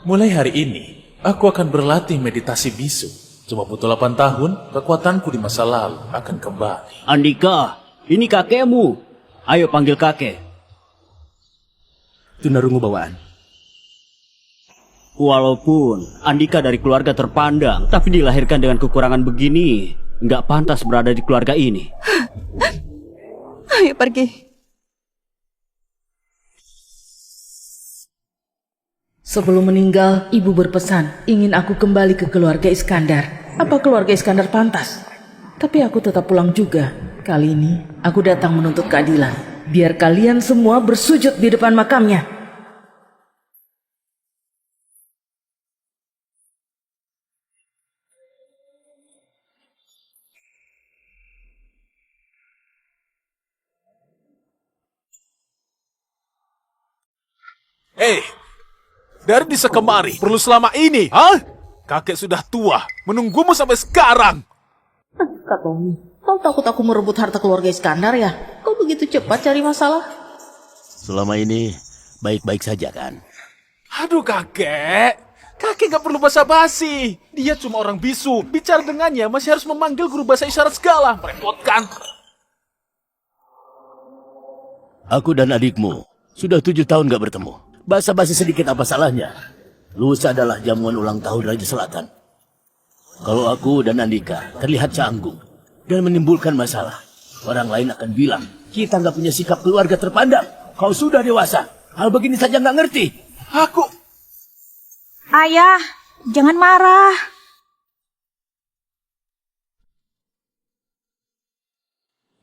Mulai hari ini, aku akan berlatih meditasi bisu. Cuma butuh 8 tahun, kekuatanku di masa lalu akan kembali. Andika, ini kakekmu. Ayo panggil kakek. Tunarungu bawaan. Walaupun Andika dari keluarga terpandang, tapi dilahirkan dengan kekurangan begini, nggak pantas berada di keluarga ini. Ayo pergi. Sebelum meninggal, ibu berpesan ingin aku kembali ke keluarga Iskandar. Apa keluarga Iskandar pantas? Tapi aku tetap pulang juga. Kali ini, aku datang menuntut keadilan. Biar kalian semua bersujud di depan makamnya. Hei! Dari desa kemari, perlu selama ini, hah? Kakek sudah tua, menunggumu sampai sekarang. Kak Tommy, kau takut aku merebut harta keluarga Iskandar ya? Kau begitu cepat cari masalah? Selama ini baik-baik saja kan? Aduh kakek, kakek gak perlu basa-basi. Dia cuma orang bisu, bicara dengannya masih harus memanggil guru bahasa isyarat segala. Merepotkan. Aku dan adikmu sudah 7 tahun gak bertemu. Basa-basi sedikit apa salahnya? Lusa adalah jamuan ulang tahun Raja Selatan. Kalau aku dan Andika terlihat canggung dan menimbulkan masalah, orang lain akan bilang, kita nggak punya sikap keluarga terpandang. Kau sudah dewasa, hal begini saja nggak ngerti. Aku... Ayah, jangan marah.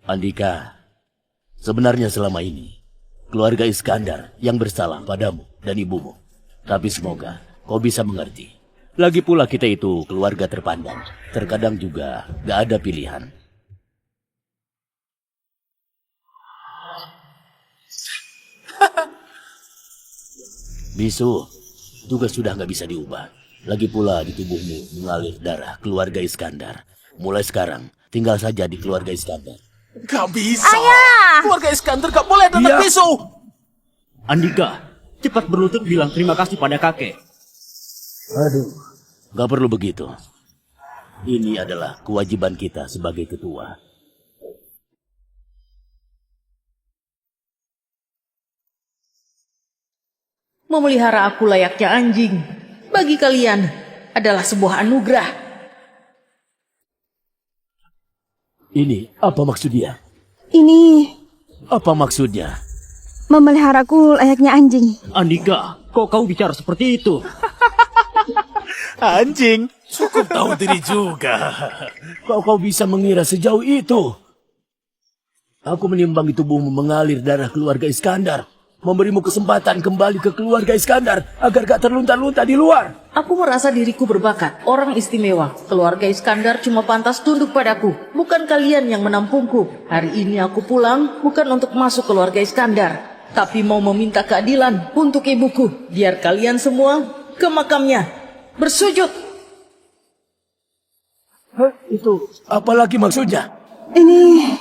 Andika, sebenarnya selama ini, keluarga Iskandar yang bersalah padamu dan ibumu. Tapi semoga kau bisa mengerti. Lagi pula kita itu keluarga terpandang. Terkadang juga gak ada pilihan. Bisu, tugas sudah gak bisa diubah. Lagi pula di tubuhmu mengalir darah keluarga Iskandar. Mulai sekarang, tinggal saja di keluarga Iskandar. Gak bisa. Ayah! Keluarga Iskandar gak boleh ada anak bisu. Andika, cepat berlutut bilang terima kasih pada kakek. Aduh, gak perlu begitu. Ini adalah kewajiban kita sebagai ketua. Memelihara aku layaknya anjing. Bagi kalian adalah sebuah anugerah. Ini apa maksudnya? Ini Apa maksudnya? memeliharaku layaknya anjing. Andika, kok kau bicara seperti itu? Anjing, cukup tahu diri juga. Kau bisa mengira sejauh itu? Aku menimbang di tubuhmu mengalir darah keluarga Iskandar. Memberimu kesempatan kembali ke keluarga Iskandar agar gak terlunta-lunta di luar. Aku merasa diriku berbakat, orang istimewa. Keluarga Iskandar cuma pantas tunduk padaku, bukan kalian yang menampungku. Hari ini aku pulang bukan untuk masuk keluarga Iskandar, tapi mau meminta keadilan untuk ibuku. Biar kalian semua ke makamnya bersujud. Hah, itu apalagi maksudnya? Ini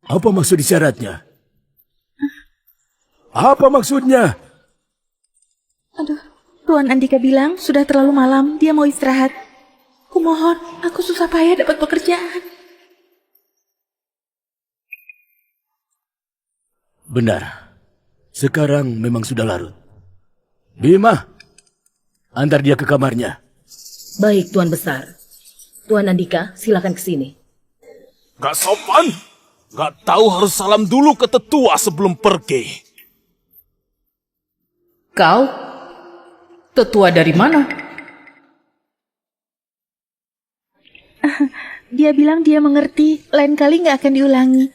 Apa maksud isyaratnya? Apa maksudnya? Aduh, Tuan Andika bilang sudah terlalu malam, dia mau istirahat. Kumohon, aku susah payah dapat pekerjaan. Benar. Sekarang memang sudah larut. Bima, antar dia ke kamarnya. Baik, Tuan Besar. Tuan Andika, silakan ke sini. Gak sopan. Gak tahu harus salam dulu ke tetua sebelum pergi. Kau? Tetua dari mana? Dia bilang dia mengerti, lain kali nggak akan diulangi.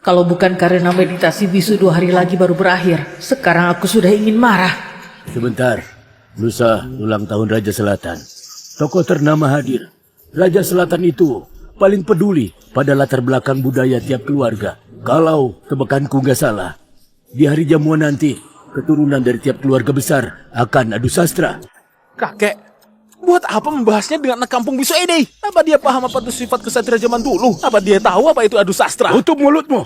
Kalau bukan karena meditasi bisu 2 hari lagi baru berakhir, sekarang aku sudah ingin marah. Sebentar, lusa ulang tahun Raja Selatan. Tokoh ternama hadir. Raja Selatan itu paling peduli pada latar belakang budaya tiap keluarga. Kalau tebakanku nggak salah, di hari jamuan nanti keturunan dari tiap keluarga besar akan adu sastra. Kakek, buat apa membahasnya dengan anak kampung bisu ini? Apa dia paham apa itu sifat kesatria zaman dulu? Apa dia tahu apa itu adu sastra? Tutup mulutmu!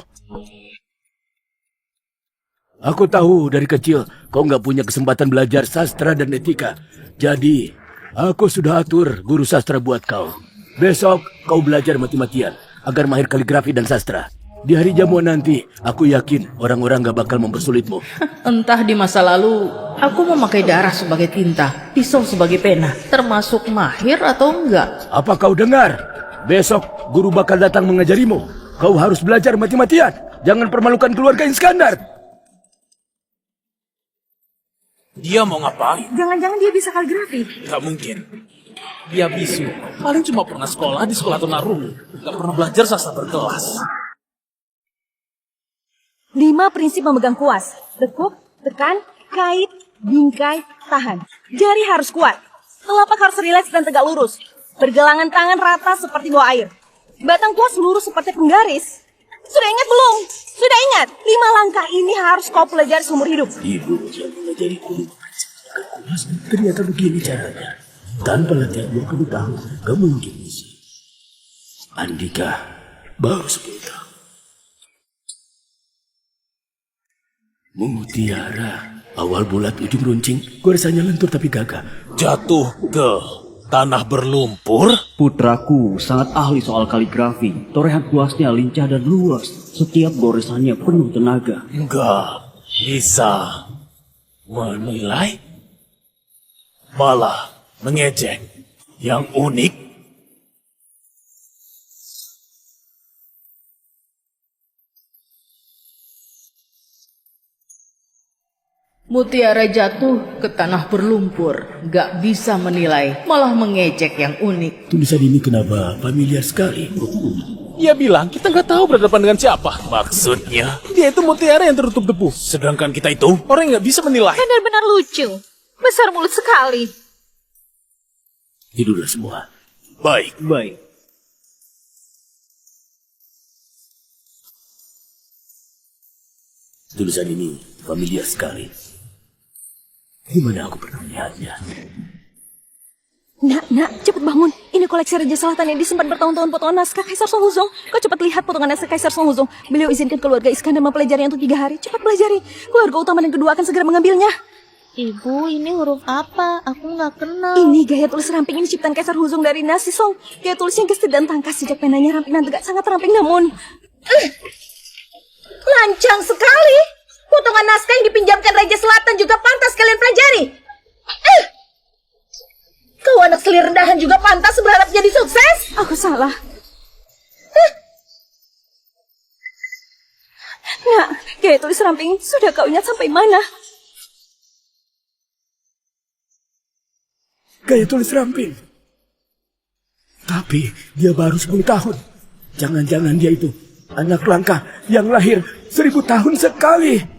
Aku tahu dari kecil kau nggak punya kesempatan belajar sastra dan etika. Jadi, aku sudah atur guru sastra buat kau. Besok kau belajar mati-matian agar mahir kaligrafi dan sastra. Di hari jamuan nanti, aku yakin orang-orang gak bakal mempersulitmu. Entah di masa lalu, aku memakai darah sebagai tinta, pisau sebagai pena, termasuk mahir atau enggak. Apa kau dengar? Besok guru bakal datang mengajarimu. Kau harus belajar mati-matian. Jangan permalukan keluarga Iskandar. Dia mau ngapain? Jangan-jangan dia bisa kaligrafi. Gak mungkin. Dia bisu. Paling cuma pernah sekolah di sekolah tunarungu. Gak pernah belajar sastra berkelas. 5 prinsip memegang kuas. Tekuk, tekan, kait, bingkai, tahan. Jari harus kuat. Telapak harus rileks dan tegak lurus. Pergelangan tangan rata seperti bawa air. Batang kuas lurus seperti penggaris. Sudah ingat belum? Sudah ingat? 5 langkah ini harus kau pelajari seumur hidup. Ibu yang mengajari guru ternyata begini caranya. Tanpa latihan 20 tahun, gak mungkin bisa. Andika baru 10 tahun. Mutiara, awal bulat ujung runcing, gue rasanya lentur tapi gagah. Jatuh ke tanah berlumpur? Putraku sangat ahli soal kaligrafi. Torehan kuasnya lincah dan luas. Setiap goresannya penuh tenaga. Enggak bisa menilai, malah mengejek. Yang unik, Mutiara jatuh ke tanah berlumpur, gak bisa menilai, malah mengejek yang unik. Tulisan ini kenapa familiar sekali? dia bilang kita nggak tahu berhadapan dengan siapa. Maksudnya, dia itu mutiara yang tertutup debu. Sedangkan kita itu orang yang nggak bisa menilai. Benar-benar lucu. Besar mulut sekali. Tidurlah semua. Baik. Baik. Tulisan ini familiar sekali. Di mana aku pernah melihatnya? Nak, cepet bangun. Ini koleksi Raja Selatan yang disimpan bertahun-tahun potongan naskah Kaisar Song Huzong. Kau cepat lihat potongan naskah Kaisar Song Huzong. Beliau izinkan keluarga Iskandar mempelajarinya untuk 3 hari. Cepat pelajari. Keluarga utama dan kedua akan segera mengambilnya. Ibu, ini huruf apa? Aku nggak kenal. Ini gaya tulis ramping ini ciptaan Kaisar Huzong dari Nasi Song. Gaya tulisnya gesit dan tangkas. Sejak penanya ramping dan tegak sangat ramping namun... Lancang sekali. Potongan naskah yang dipinjamkan Raja Selatan juga pantas kalian pelajari. Kau anak selir rendahan juga pantas berharap jadi sukses. Aku salah. Nak, gaya tulis ramping sudah kau ingat sampai mana? Gaya tulis ramping. Tapi dia baru 10 tahun. Jangan-jangan dia itu anak langka yang lahir 1000 tahun sekali.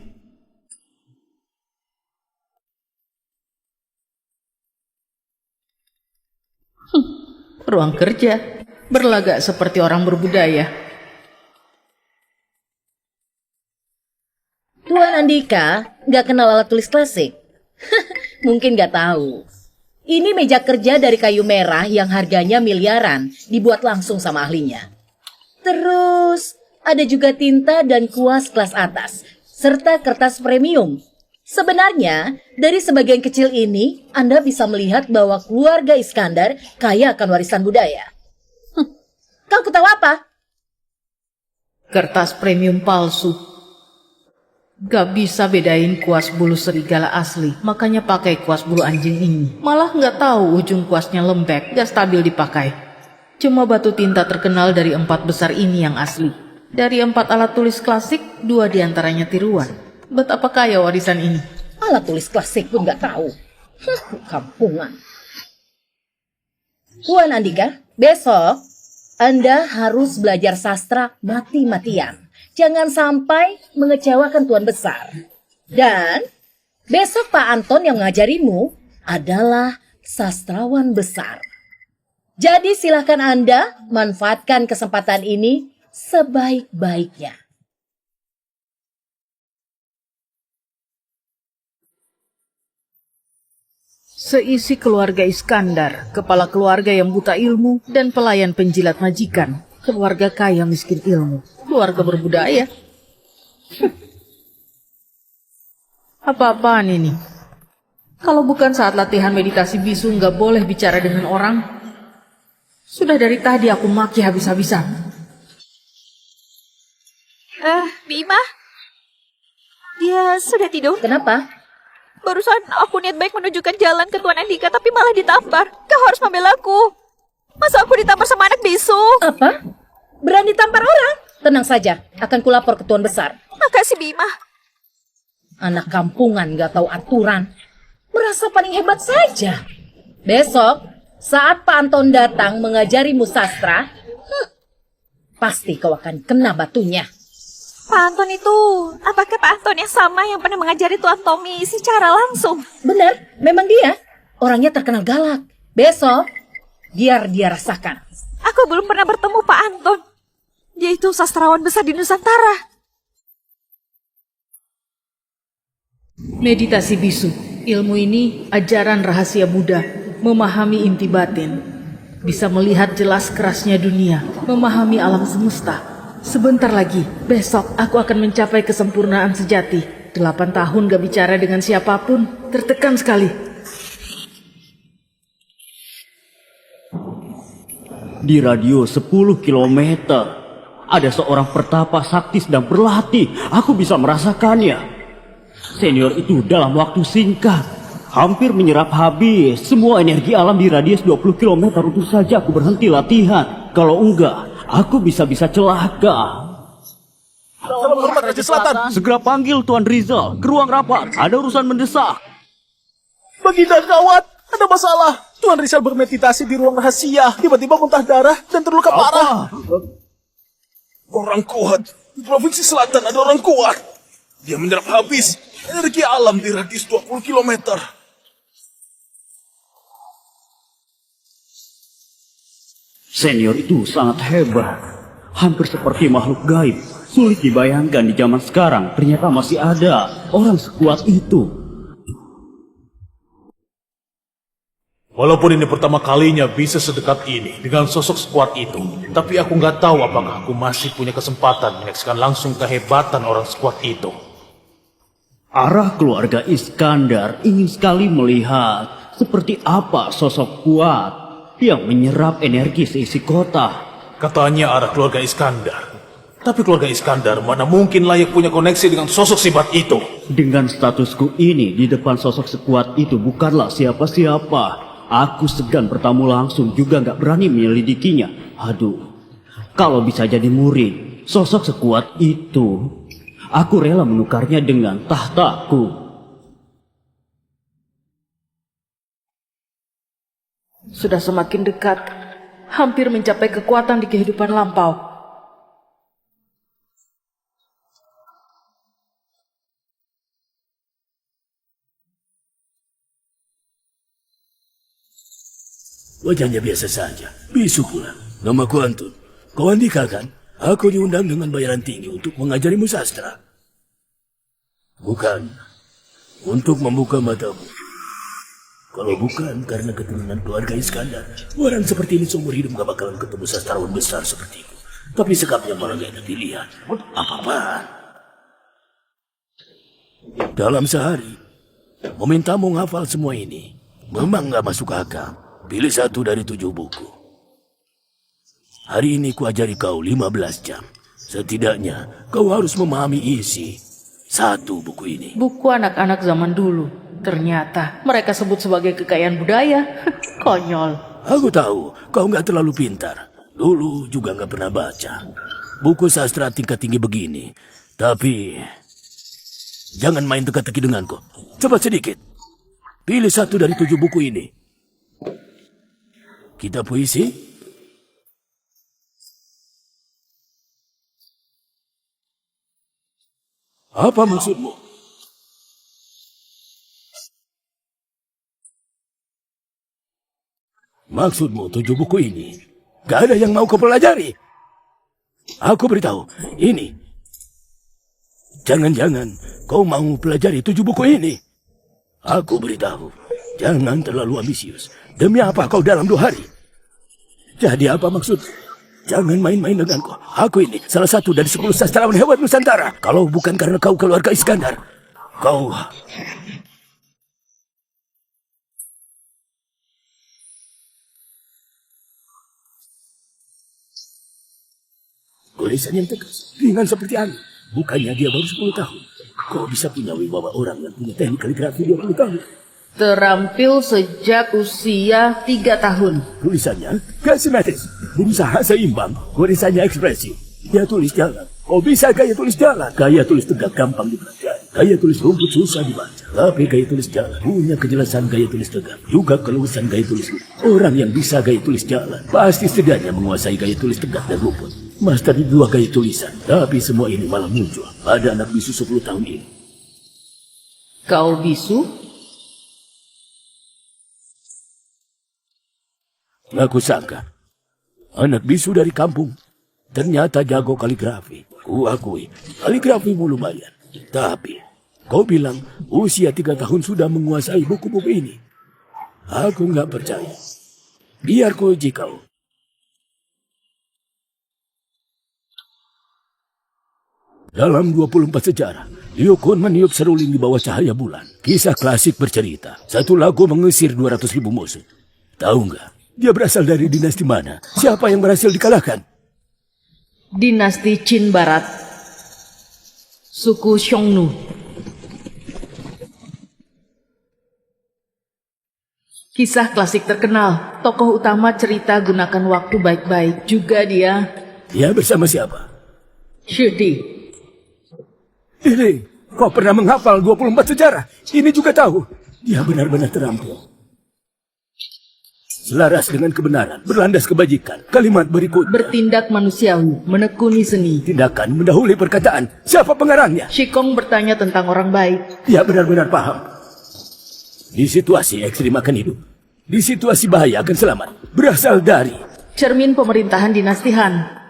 Ruang kerja, berlagak seperti orang berbudaya. Tuan Andika nggak kenal alat tulis klasik? Mungkin nggak tahu. Ini meja kerja dari kayu merah yang harganya miliaran, dibuat langsung sama ahlinya. Terus ada juga tinta dan kuas kelas atas, serta kertas premium. Sebenarnya, dari sebagian kecil ini, Anda bisa melihat bahwa keluarga Iskandar kaya akan warisan budaya. Kau ketawa apa? Kertas premium palsu. Gak bisa bedain kuas bulu serigala asli, makanya pakai kuas bulu anjing ini. Malah gak tahu ujung kuasnya lembek, gak stabil dipakai. Cuma batu tinta terkenal dari 4 besar ini yang asli. Dari 4 alat tulis klasik, 2 diantaranya tiruan. Betapa kaya warisan ini. Alat tulis klasik pun nggak tahu. Kampungan. Tuan Andika, besok Anda harus belajar sastra mati-matian. Jangan sampai mengecewakan Tuan Besar. Dan besok Pak Anton yang mengajarimu adalah sastrawan besar. Jadi silakan Anda manfaatkan kesempatan ini sebaik-baiknya. Seisi keluarga Iskandar, kepala keluarga yang buta ilmu, dan pelayan penjilat majikan. Keluarga kaya miskin ilmu, keluarga berbudaya. Apa-apaan ini? Kalau bukan saat latihan meditasi bisu nggak boleh bicara dengan orang. Sudah dari tadi aku maki habis-habisan. Bima? Dia sudah tidur? Kenapa? Barusan aku niat baik menunjukkan jalan ke Tuan Andika, tapi malah ditampar. Kau harus membela aku. Masa aku ditampar sama anak bisu? Apa? Berani tampar orang? Tenang saja, akan kulapor ke Tuan Besar. Makasih, Bima. Anak kampungan gak tahu aturan. Merasa paling hebat saja. Besok, saat Pak Anton datang mengajarimu sastra, pasti kau akan kena batunya. Pak Anton itu, apakah Pak Anton yang sama yang pernah mengajari Tuan Tommy secara langsung? Benar, memang dia. Orangnya terkenal galak. Besok, biar dia rasakan. Aku belum pernah bertemu Pak Anton. Dia itu sastrawan besar di Nusantara. Meditasi bisu. Ilmu ini ajaran rahasia Buddha, memahami inti batin. Bisa melihat jelas kerasnya dunia, memahami alam semesta. Sebentar lagi, besok aku akan mencapai kesempurnaan sejati. 8 tahun gak bicara dengan siapapun, tertekan sekali. Di radio 10 km, ada seorang pertapa sakti sedang berlatih. Aku bisa merasakannya. Senior itu dalam waktu singkat hampir menyerap habis semua energi alam di radius 20 km untuk saja aku berhenti latihan. Kalau enggak, aku bisa-bisa celaka. Salam hormat Raja Selatan. Segera panggil Tuan Rizal ke ruang rapat. Ada urusan mendesak. Baginda gawat, ada masalah. Tuan Rizal bermeditasi di ruang rahasia. Tiba-tiba muntah darah dan terluka parah. Orang kuat. Di Provinsi Selatan ada orang kuat. Dia menyerap habis energi alam di radius 20 km. Senior itu sangat hebat. Hampir seperti makhluk gaib. Sulit dibayangkan di zaman sekarang ternyata masih ada orang sekuat itu. Walaupun ini pertama kalinya bisa sedekat ini dengan sosok sekuat itu, tapi aku nggak tahu apakah aku masih punya kesempatan menyaksikan langsung kehebatan orang sekuat itu. Arah keluarga Iskandar ingin sekali melihat seperti apa sosok kuat yang menyerap energi seisi kota. Katanya arah keluarga Iskandar. Tapi keluarga Iskandar mana mungkin layak punya koneksi dengan sosok sifat itu. Dengan statusku ini di depan sosok sekuat itu bukanlah siapa-siapa. Aku segan bertamu langsung juga gak berani menyelidikinya. Aduh, kalau bisa jadi murid sosok sekuat itu, aku rela menukarnya dengan tahtaku. Sudah semakin dekat, hampir mencapai kekuatan di kehidupan lampau. Wajahnya biasa saja. Bisu pula. Namaku Anton. Kau Andika kan? Aku diundang dengan bayaran tinggi untuk mengajarimu sastra. Bukan. Untuk membuka matamu. Kalau bukan karena keturunan keluarga Iskandar, orang seperti ini seumur hidup gak bakalan ketemu sastrawan besar sepertiku. Tapi sikapnya malah gak enak dilihat. Apa-apaan? Dalam sehari, memintamu menghafal semua ini memang gak masuk akal. Pilih 1 dari 7 buku. Hari ini ku ajari kau 15 jam. Setidaknya kau harus memahami isi 1 buku ini. Buku anak-anak zaman dulu. Ternyata mereka sebut sebagai kekayaan budaya. Konyol. Aku tahu kau nggak terlalu pintar. Dulu juga nggak pernah baca buku sastra tingkat tinggi begini. Tapi jangan main teka-teki denganku. Cepat sedikit. Pilih 1 dari 7 buku ini. Kitab puisi? Apa maksudmu? Maksudmu 7 buku ini? Gak ada yang mau kau pelajari? Aku beritahu, ini. Jangan-jangan kau mau pelajari 7 buku ini? Aku beritahu, Jangan terlalu ambisius. Demi apa kau dalam 2 hari? Jadi apa maksud? Jangan main-main denganku. Aku ini salah satu dari 10 sastrawan hebat Nusantara. Kalau bukan karena kau keluarga Iskandar, kau... Tulisan yang tegas, ringan seperti angin. Bukannya dia baru 10 tahun. Kau bisa punya wibawa orang yang punya teknik kaligrafi 20 tahun. Terampil sejak usia 3 tahun. Tulisannya gak simetris, berusaha seimbang, warisannya ekspresi. Dia tulis jalan. Kau bisa gaya tulis jalan. Gaya tulis tegak gampang dipelajari. Gaya tulis rumput susah dibaca. Tapi gaya tulis jalan punya kejelasan gaya tulis tegak. Juga keluasan gaya tulis rumput. Orang yang bisa gaya tulis jalan pasti setidaknya menguasai gaya tulis tegak dan rumput. Master di 2 gaya tulisan. Tapi semua ini malah muncul pada anak bisu 10 tahun ini. Kau bisu? Aku sangka anak bisu dari kampung ternyata jago kaligrafi. Kuakui kaligrafimu lumayan. Tapi kau bilang usia 3 tahun sudah menguasai buku-buku ini. Aku nggak percaya. Biar ku uji kau. Dalam 24 sejarah, Liu Kun meniup seruling di bawah cahaya bulan. Kisah klasik bercerita, satu lagu mengusir 200.000 musuh. Tahu nggak? Dia berasal dari dinasti mana? Siapa yang berhasil dikalahkan? Dinasti Qin Barat. Suku Xiongnu. Kisah klasik terkenal. Tokoh utama cerita gunakan waktu baik-baik. Juga dia... Dia bersama siapa? Shudi. Ini, kau pernah menghafal 24 sejarah. Ini juga tahu. Dia benar-benar terampil. Selaras dengan kebenaran, berlandas kebajikan. Kalimat berikut. Bertindak manusiawi, menekuni seni. Tindakan mendahului perkataan. Siapa pengarangnya? Shikong bertanya tentang orang baik. Dia benar-benar paham. Di situasi ekstrim akan hidup. Di situasi bahaya akan selamat. Berasal dari... Cermin pemerintahan dinasti Han.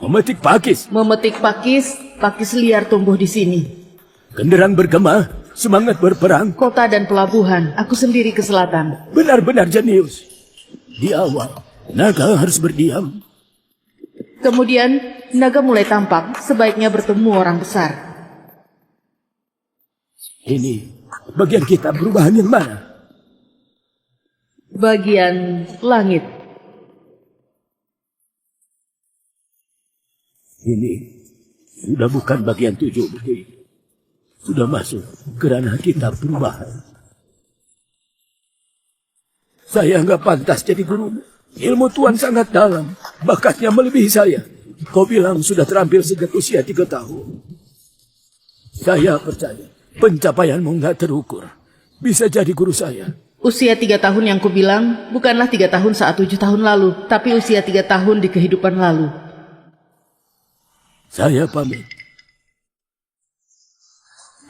Memetik pakis. Memetik pakis, pakis liar tumbuh di sini. Genderang bergema, semangat berperang. Kota dan pelabuhan, aku sendiri ke selatan. Benar-benar jenius. Di awal, naga harus berdiam. Kemudian, naga mulai tampak, sebaiknya bertemu orang besar. Ini, bagian kita perubahan yang mana? Bagian langit. Ini sudah bukan bagian 7 begini. Sudah masuk ke ranah kita perubahan. Saya nggak pantas jadi guru. Ilmu Tuan sangat dalam. Bakatnya melebihi saya. Kau bilang sudah terampil sejak usia 3 tahun. Saya percaya pencapaianmu nggak terukur. Bisa jadi guru saya. Usia 3 tahun yang kubilang bukanlah 3 tahun saat 7 tahun lalu, tapi usia 3 tahun di kehidupan lalu. Saya pamit.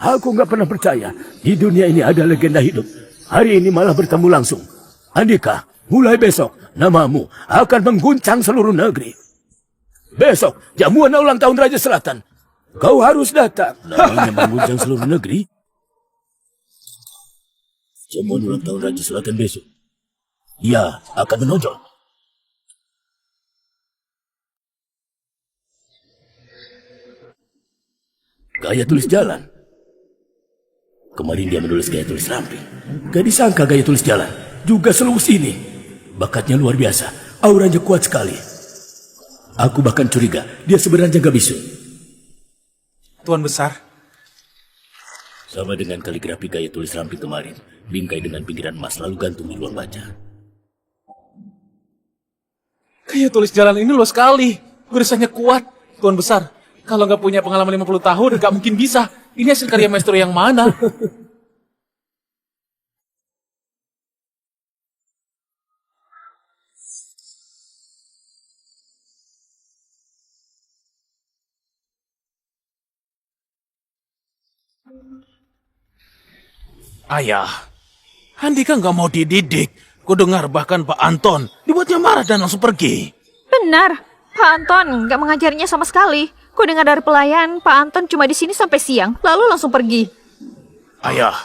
Aku nggak pernah percaya di dunia ini ada legenda hidup. Hari ini malah bertemu langsung. Andika, mulai besok namamu akan mengguncang seluruh negeri. Besok jamuan ulang tahun Raja Selatan. Kau harus datang. Namanya mengguncang seluruh negeri? Jamuan ulang tahun Raja Selatan besok. Ya, akan menonjol. Gaya tulis jalan. Kemarin dia menulis gaya tulis ramping. Gak disangka gaya tulis jalan juga seluas ini. Bakatnya luar biasa. Auranya kuat sekali. Aku bahkan curiga dia sebenarnya gak bisu. Tuan Besar. Sama dengan kaligrafi gaya tulis ramping kemarin. Bingkai dengan pinggiran emas lalu gantung di luar baca. Gaya tulis jalan ini luas sekali. Garisannya kuat. Tuan Besar, kalau nggak punya pengalaman 50 tahun, nggak mungkin bisa. Ini hasil karya maestro yang mana? Ayah, Andika nggak mau dididik. Kudengar bahkan Pak Anton dibuatnya marah dan langsung pergi. Benar, Pak Anton nggak mengajarinya sama sekali. Ku dengar dari pelayan, Pak Anton cuma di sini sampai siang, lalu langsung pergi. Ayah,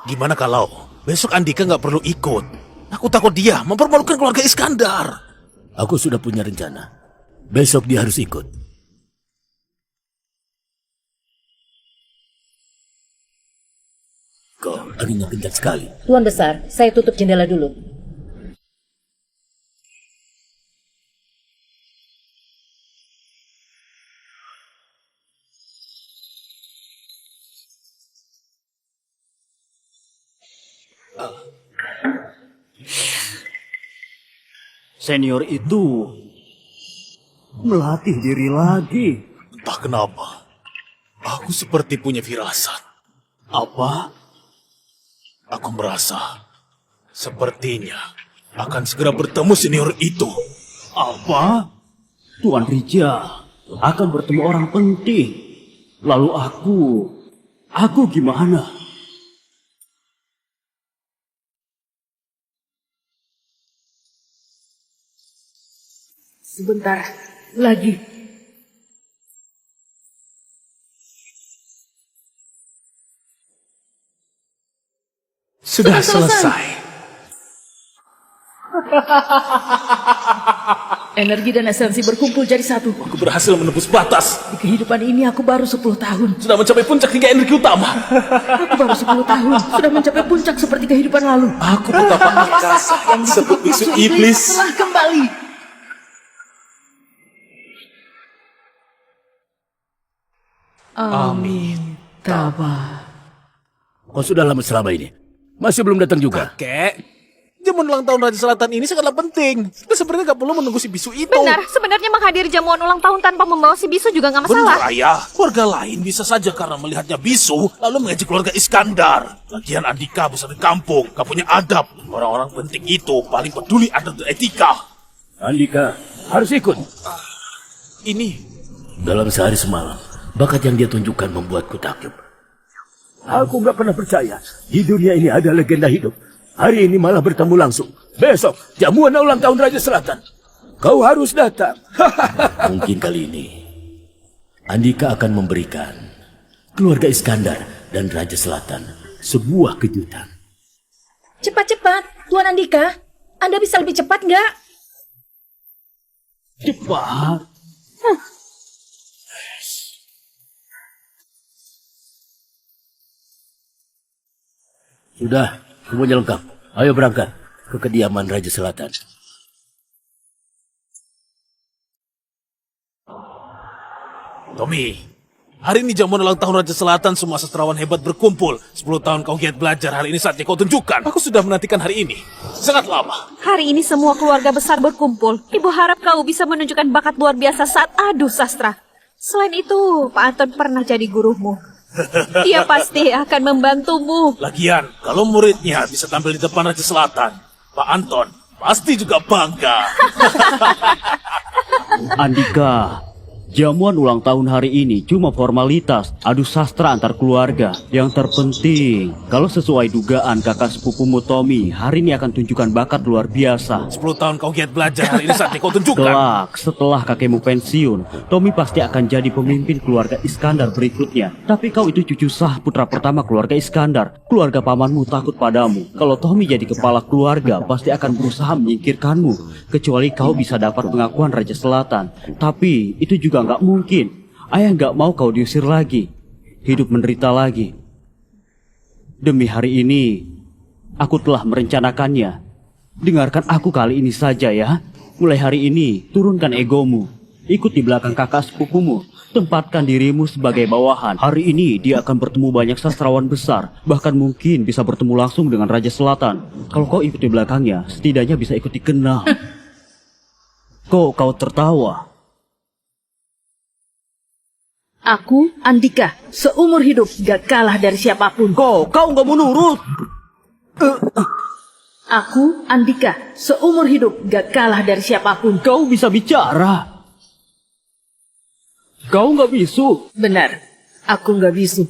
gimana kalau besok Andika nggak perlu ikut. Aku takut dia mempermalukan keluarga Iskandar. Aku sudah punya rencana. Besok dia harus ikut. Kok anginnya kencang sekali. Tuan Besar, saya tutup jendela dulu. Senior itu melatih diri lagi. Entah kenapa, aku seperti punya firasat. Apa? Aku merasa sepertinya akan segera bertemu senior itu. Apa? Tuan Rija akan bertemu orang penting. Lalu aku gimana? Sebentar lagi. Sudah selesai. Energi dan esensi berkumpul jadi satu. Aku berhasil menembus batas. Di kehidupan ini aku baru 10 tahun. Sudah mencapai puncak hingga energi utama. Aku baru 10 tahun. Sudah mencapai puncak seperti kehidupan lalu. Aku betapa angkasa yang disebut bisu iblis. Telah kembali. Amin. Tabah. Kau sudah lama selama ini? Masih belum datang juga? Kakek, jamuan ulang tahun Raja Selatan ini sangatlah penting. Kita sebenarnya nggak perlu menunggu si bisu itu. Benar, sebenarnya menghadiri jamuan ulang tahun tanpa membawa si bisu juga nggak Benar, masalah. Ayah. Keluarga lain bisa saja karena melihatnya bisu, lalu mengejek keluarga Iskandar. Lagian Andika besar di kampung, gak punya adab. Orang-orang penting itu paling peduli adab dan etika. Andika harus ikut. Ini, Dalam sehari semalam, bakat yang dia tunjukkan membuatku takjub. Aku nggak pernah percaya di dunia ini ada legenda hidup. Hari ini malah bertemu langsung. Besok jamuan ulang tahun Raja Selatan. Kau harus datang. Mungkin kali ini Andika akan memberikan keluarga Iskandar dan Raja Selatan sebuah kejutan. Cepat-cepat, Tuan Andika. Anda bisa lebih cepat nggak? Cepat. Sudah, semuanya lengkap. Ayo berangkat ke kediaman Raja Selatan. Tommy, hari ini jamuan ulang tahun Raja Selatan, semua sastrawan hebat berkumpul. 10 tahun kau giat belajar, hari ini saatnya kau tunjukkan. Aku sudah menantikan hari ini. Sangat lama. Hari ini semua keluarga besar berkumpul. Ibu harap kau bisa menunjukkan bakat luar biasa saat adu sastra. Selain itu, Pak Anton pernah jadi gurumu. Dia pasti akan membantumu. Lagian, kalau muridnya bisa tampil di depan Raja Selatan, Pak Anton pasti juga bangga. Andika, jamuan ulang tahun hari ini cuma formalitas, adu sastra antar keluarga. Yang terpenting, kalau sesuai dugaan kakak sepupumu Tommy, hari ini akan tunjukkan bakat luar biasa. 10 tahun kau giat belajar, hari ini saatnya kau tunjukkan. Kelak, setelah kakekmu pensiun, Tommy pasti akan jadi pemimpin keluarga Iskandar berikutnya. Tapi kau itu cucu sah putra pertama keluarga Iskandar. Keluarga pamanmu takut padamu. Kalau Tommy jadi kepala keluarga, pasti akan berusaha menyingkirkanmu. Kecuali kau bisa dapat pengakuan Raja Selatan. Tapi itu juga nggak mungkin. Ayah nggak mau kau diusir lagi. Hidup menderita lagi. Demi hari ini, aku telah merencanakannya. Dengarkan aku kali ini saja ya. Mulai hari ini, turunkan egomu. Ikut di belakang kakak sepupumu. Tempatkan dirimu sebagai bawahan. Hari ini dia akan bertemu banyak sastrawan besar. Bahkan mungkin bisa bertemu langsung dengan Raja Selatan. Kalau kau ikut di belakangnya, setidaknya bisa ikut dikenal. Kok kau tertawa? Aku, Andika, seumur hidup gak kalah dari siapapun. Kau nggak mau nurut? Aku, Andika, seumur hidup gak kalah dari siapapun. Kau bisa bicara. Kau nggak bisu. Benar, aku gak bisu.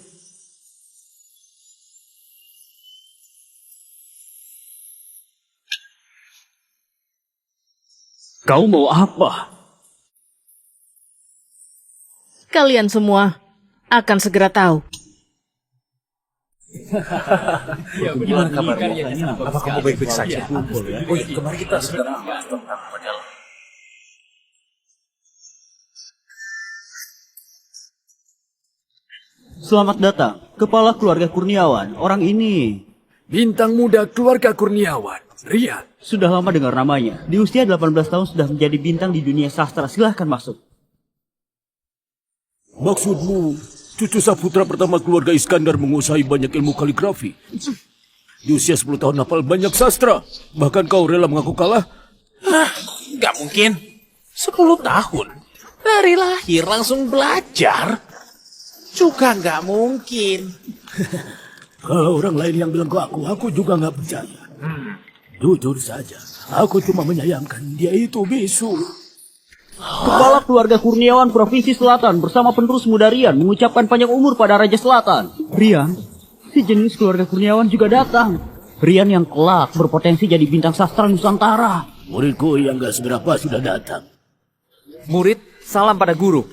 Kau mau apa? Kalian semua akan segera tahu. Gimana kabarmu? Apa kamu baik-baik saja? Oh iya, kemarin kita sudah membahas tentang padahal. Selamat datang, Kepala Keluarga Kurniawan. Orang ini Bintang muda keluarga Kurniawan, Rian. sudah lama dengar namanya. Di usia 18 tahun sudah menjadi bintang di dunia sastra. Silahkan masuk. Maksudmu, cucu saputra pertama keluarga Iskandar menguasai banyak ilmu kaligrafi. Di usia 10 tahun hafal banyak sastra. Bahkan kau rela mengaku kalah? Nggak mungkin. 10 tahun. Dari lahir langsung belajar. Juga nggak mungkin. Kalau orang lain yang bilang ke aku juga nggak percaya. Jujur saja, aku cuma menyayangkan dia itu bisu. Kepala Keluarga Kurniawan Provinsi Selatan bersama penerus muda Rian mengucapkan panjang umur pada Raja Selatan. Rian, si jenis Keluarga Kurniawan juga datang. Rian yang kelak berpotensi jadi bintang sastra Nusantara. Muridku yang gak seberapa sudah datang. Murid, salam pada guru.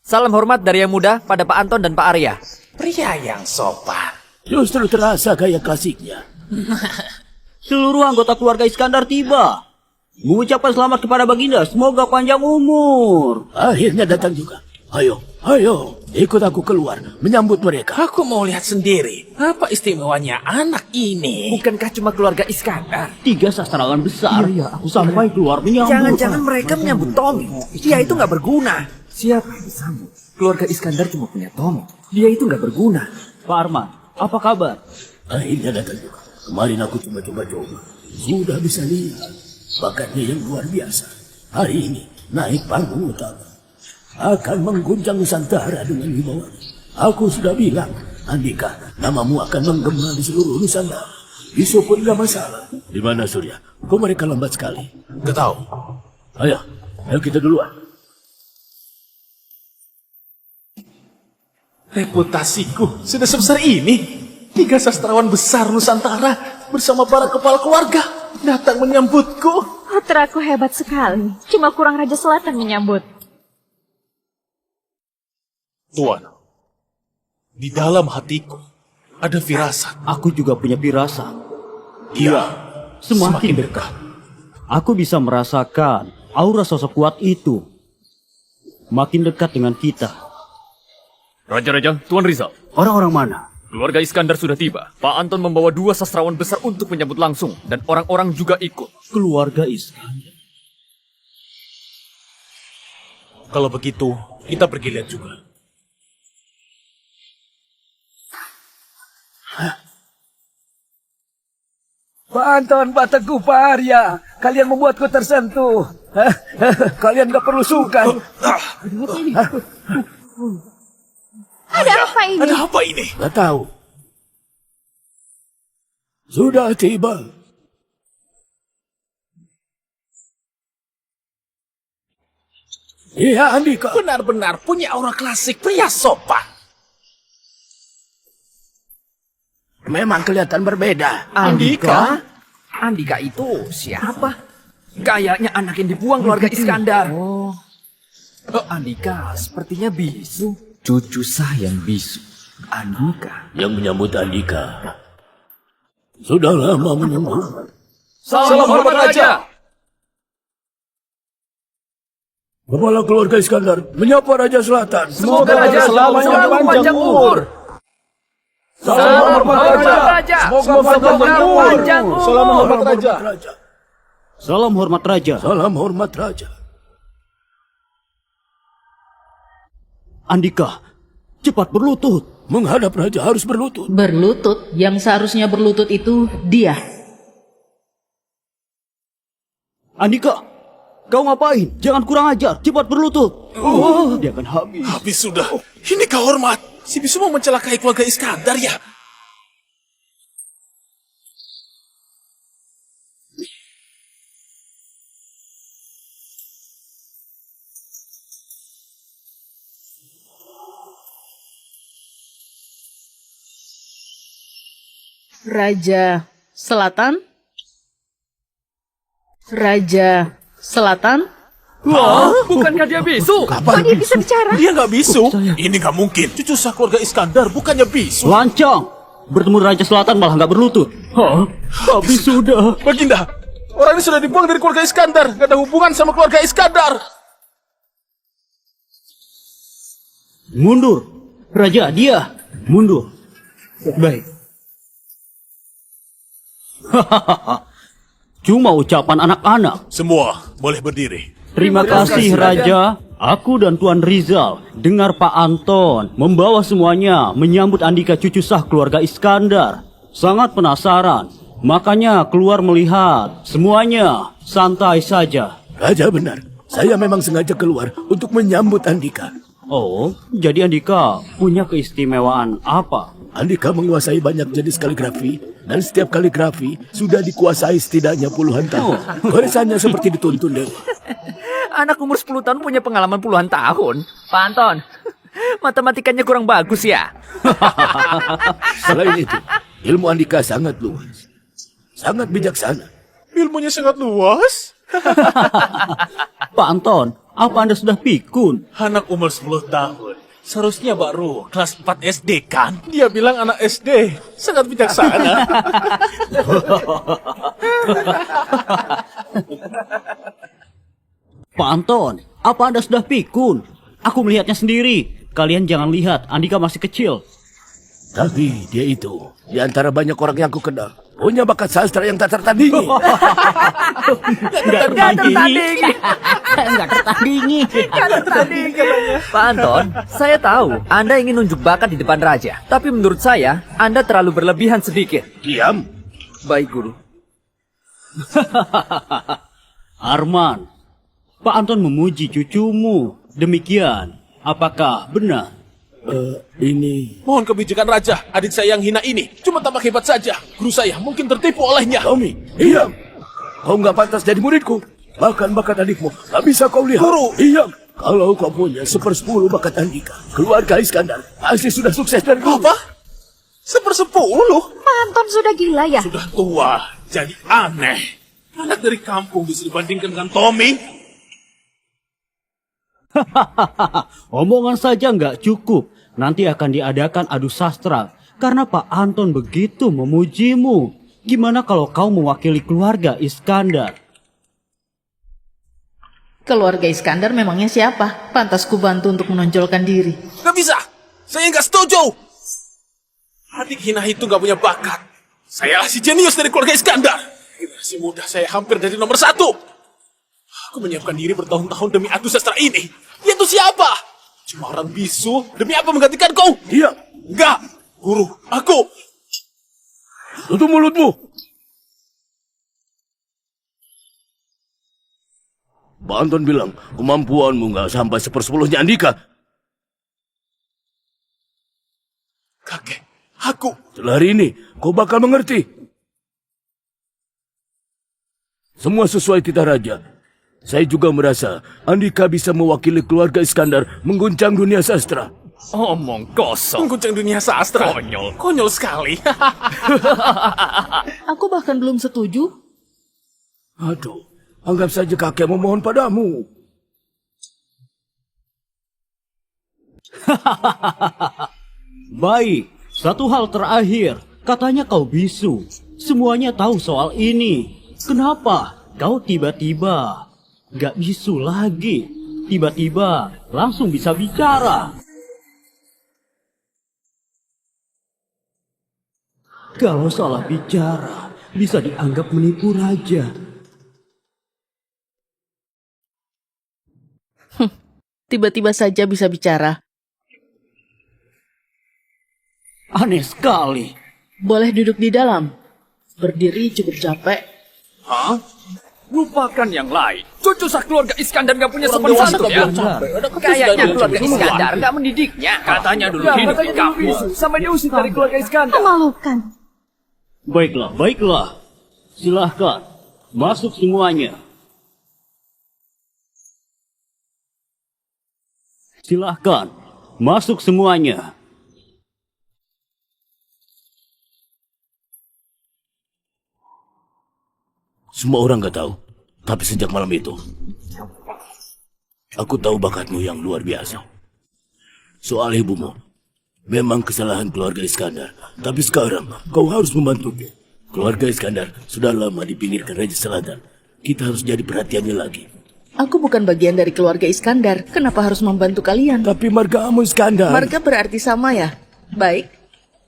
Salam hormat dari yang muda pada Pak Anton dan Pak Arya. Pria yang sopan. Justru terasa kayak klasiknya. Seluruh anggota keluarga Iskandar tiba. Mengucapkan selamat kepada Baginda, semoga panjang umur. Akhirnya datang juga. Ayo, ikut aku keluar, menyambut mereka. Aku mau lihat sendiri. Apa istimewanya anak ini? Bukankah cuma keluarga Iskandar? 3 sastrawan besar. Iya, aku sampai keluar menyambut. Jangan-jangan mereka menyambut Tommy. Dia itu nggak berguna. Siapa yang disambut? Keluarga Iskandar cuma punya Tommy. Dia itu nggak berguna. Pak Arman, apa kabar? Akhirnya datang juga. Kemarin aku coba-coba. Sudah bisa lihat bakatnya yang luar biasa. Hari ini naik panggung utama. Akan mengguncang Nusantara dengan wibawa. Aku sudah bilang, Andika, namamu akan menggema di seluruh Nusantara. Isu pun gak masalah. Di mana Surya? Kok mereka lambat sekali? Gak tahu. Ayo kita duluan. Reputasiku sudah sebesar ini. 3 sastrawan besar Nusantara bersama para kepala keluarga datang menyambutku. Putraku hebat sekali. Cuma kurang Raja Selatan menyambut. Tuan, di dalam hatiku ada firasat. Aku juga punya firasat. Iya, Semakin dekat, aku bisa merasakan aura sosok kuat itu. Makin dekat dengan kita. Raja-raja, Tuan Rizal. Orang-orang mana? Keluarga Iskandar sudah tiba. Pak Anton membawa 2 sastrawan besar untuk menyambut langsung. Dan orang-orang juga ikut. Keluarga Iskandar. Kalau begitu, kita pergi lihat juga. Pak Anton, Pak Teguh, Pak Arya. Kalian membuatku tersentuh. Kalian gak perlu sungkan. Ada apa ini? Ada apa ini? Gak tahu. Sudah tiba. Iya, Andika. Benar-benar punya aura klasik pria sopan. Memang kelihatan berbeda. Andika? Andika itu siapa? Kayaknya anak yang dibuang keluarga Iskandar. Oh, Andika sepertinya bisu. Cucu sayang bisu. Andika. Yang menyambut Andika sudah lama menunggu. Salam hormat Raja. Kepala keluarga Iskandar menyapa Raja Selatan. Semoga Raja selalu panjang umur. Salam hormat Raja. Semoga panjang umur. Salam hormat Raja. Salam hormat Raja. Salam hormat Raja. Andika, cepat berlutut. Menghadap Raja harus berlutut. Berlutut, yang seharusnya berlutut itu dia. Andika, kau ngapain? Jangan kurang ajar, cepat berlutut. Dia akan habis. Habis sudah. Ini kau hormat. Si bisu mau mencelakai keluarga Iskandar ya? Raja Selatan? Raja Selatan? Bukankah dia bisu? Kok dia bisa bicara? Dia nggak bisu. Ini nggak mungkin. Cucu sah keluarga Iskandar bukannya bisu. Lancang! Bertemu Raja Selatan malah nggak berlutut. Habis sudah. Baginda, orang ini sudah dibuang dari keluarga Iskandar. Gak ada hubungan sama keluarga Iskandar. Mundur. Raja, dia. Mundur. Baik. Cuma ucapan anak-anak. Semua boleh berdiri. Terima kasih, Raja. Aku dan Tuan Rizal dengar Pak Anton membawa semuanya menyambut Andika cucu sah keluarga Iskandar. Sangat penasaran. Makanya keluar melihat. Semuanya santai saja. Raja benar. Saya memang sengaja keluar untuk menyambut Andika. Oh, jadi Andika punya keistimewaan apa? Andika menguasai banyak jenis kaligrafi, dan setiap kaligrafi sudah dikuasai setidaknya puluhan tahun. Goresannya seperti dituntun Dewa. Anak umur 10 tahun punya pengalaman puluhan tahun. Pak Anton, matematikanya kurang bagus ya. Selain itu, ilmu Andika sangat luas. Sangat bijaksana. Ilmunya sangat luas. Pak Anton, apa Anda sudah pikun? Anak umur 10 tahun. Seharusnya baru kelas 4 SD kan? Dia bilang anak SD. Sangat bijaksana. Pak Anton, apa Anda sudah pikun? Aku melihatnya sendiri. Kalian jangan lihat, Andika masih kecil. Tapi dia itu, di antara banyak orang yang aku kenal, punya bakat sastra yang tak tertandingi. Nggak tertandingi. Pak Anton, saya tahu Anda ingin nunjuk bakat di depan raja. Tapi menurut saya, Anda terlalu berlebihan sedikit. Diam. Baik, Guru. Arman, Pak Anton memuji cucumu. Demikian, apakah benar? Ini... Mohon kebijakan Raja. Adik saya yang hina ini cuma tampak hebat saja. Guru saya mungkin tertipu olehnya. Tommy, diam. Kau nggak pantas jadi muridku. Bahkan bakat adikmu nggak bisa kau lihat. Guru. Diam. Kalau kau punya 1/10 bakat Andika, keluarga Iskandar pasti sudah sukses dan guru. Apa? 1/10? Pak Anton sudah gila ya? Sudah tua, jadi aneh. Anak dari kampung bisa dibandingkan dengan Tommy. Omongan saja nggak cukup. Nanti akan diadakan adu sastra. Karena Pak Anton begitu memujimu. Gimana kalau kau mewakili keluarga Iskandar? Keluarga Iskandar memangnya siapa? Pantas ku bantu untuk menonjolkan diri. Gak bisa. Saya nggak setuju. Adik hina itu nggak punya bakat. Saya si jenius dari keluarga Iskandar. Generasi muda saya hampir jadi nomor 1. Aku menyiapkan diri bertahun-tahun demi adu sastra ini. Dia itu siapa? Cuma orang bisu. Demi apa menggantikan kau? Diam. Enggak. Guru, aku. Tutup mulutmu. Pak Anton bilang, kemampuanmu nggak sampai 1/10-nya Andika. Kakek, aku. Setelah hari ini, kau bakal mengerti. Semua sesuai titah raja. Saya juga merasa Andika bisa mewakili keluarga Iskandar mengguncang dunia sastra. Omong kosong. Mengguncang dunia sastra. Konyol. Konyol sekali. Aku bahkan belum setuju. Aduh, anggap saja kakek memohon padamu. Baik, satu hal terakhir. Katanya kau bisu. Semuanya tahu soal ini. Kenapa kau tiba-tiba gak bisu lagi? Tiba-tiba langsung bisa bicara. Kalau salah bicara, bisa dianggap menipu raja. Tiba-tiba saja bisa bicara. Aneh sekali. Boleh duduk di dalam. Berdiri cukup capek. Hah? Lupakan yang lain. Cucu sah keluarga Iskandar gak punya sopan dewasa santun gak ya. bilang capek. Kayaknya keluarga Iskandar gak mendidiknya. Katanya dulu hidup di kampung. Sampai diusir dari keluarga Iskandar. Memalukan. Baiklah, baiklah. Silahkan, masuk semuanya. Silahkan, masuk semuanya. Semua orang nggak tahu, tapi sejak malam itu, Aku tahu bakatmu yang luar biasa. Soal ibumu, memang kesalahan keluarga Iskandar. Tapi sekarang kau harus membantuku. Keluarga Iskandar sudah lama dipinggirkan Raja Selatan. Kita harus jadi perhatiannya lagi. Aku bukan bagian dari keluarga Iskandar. Kenapa harus membantu kalian? Tapi margamu Iskandar. Marga berarti sama ya? Baik.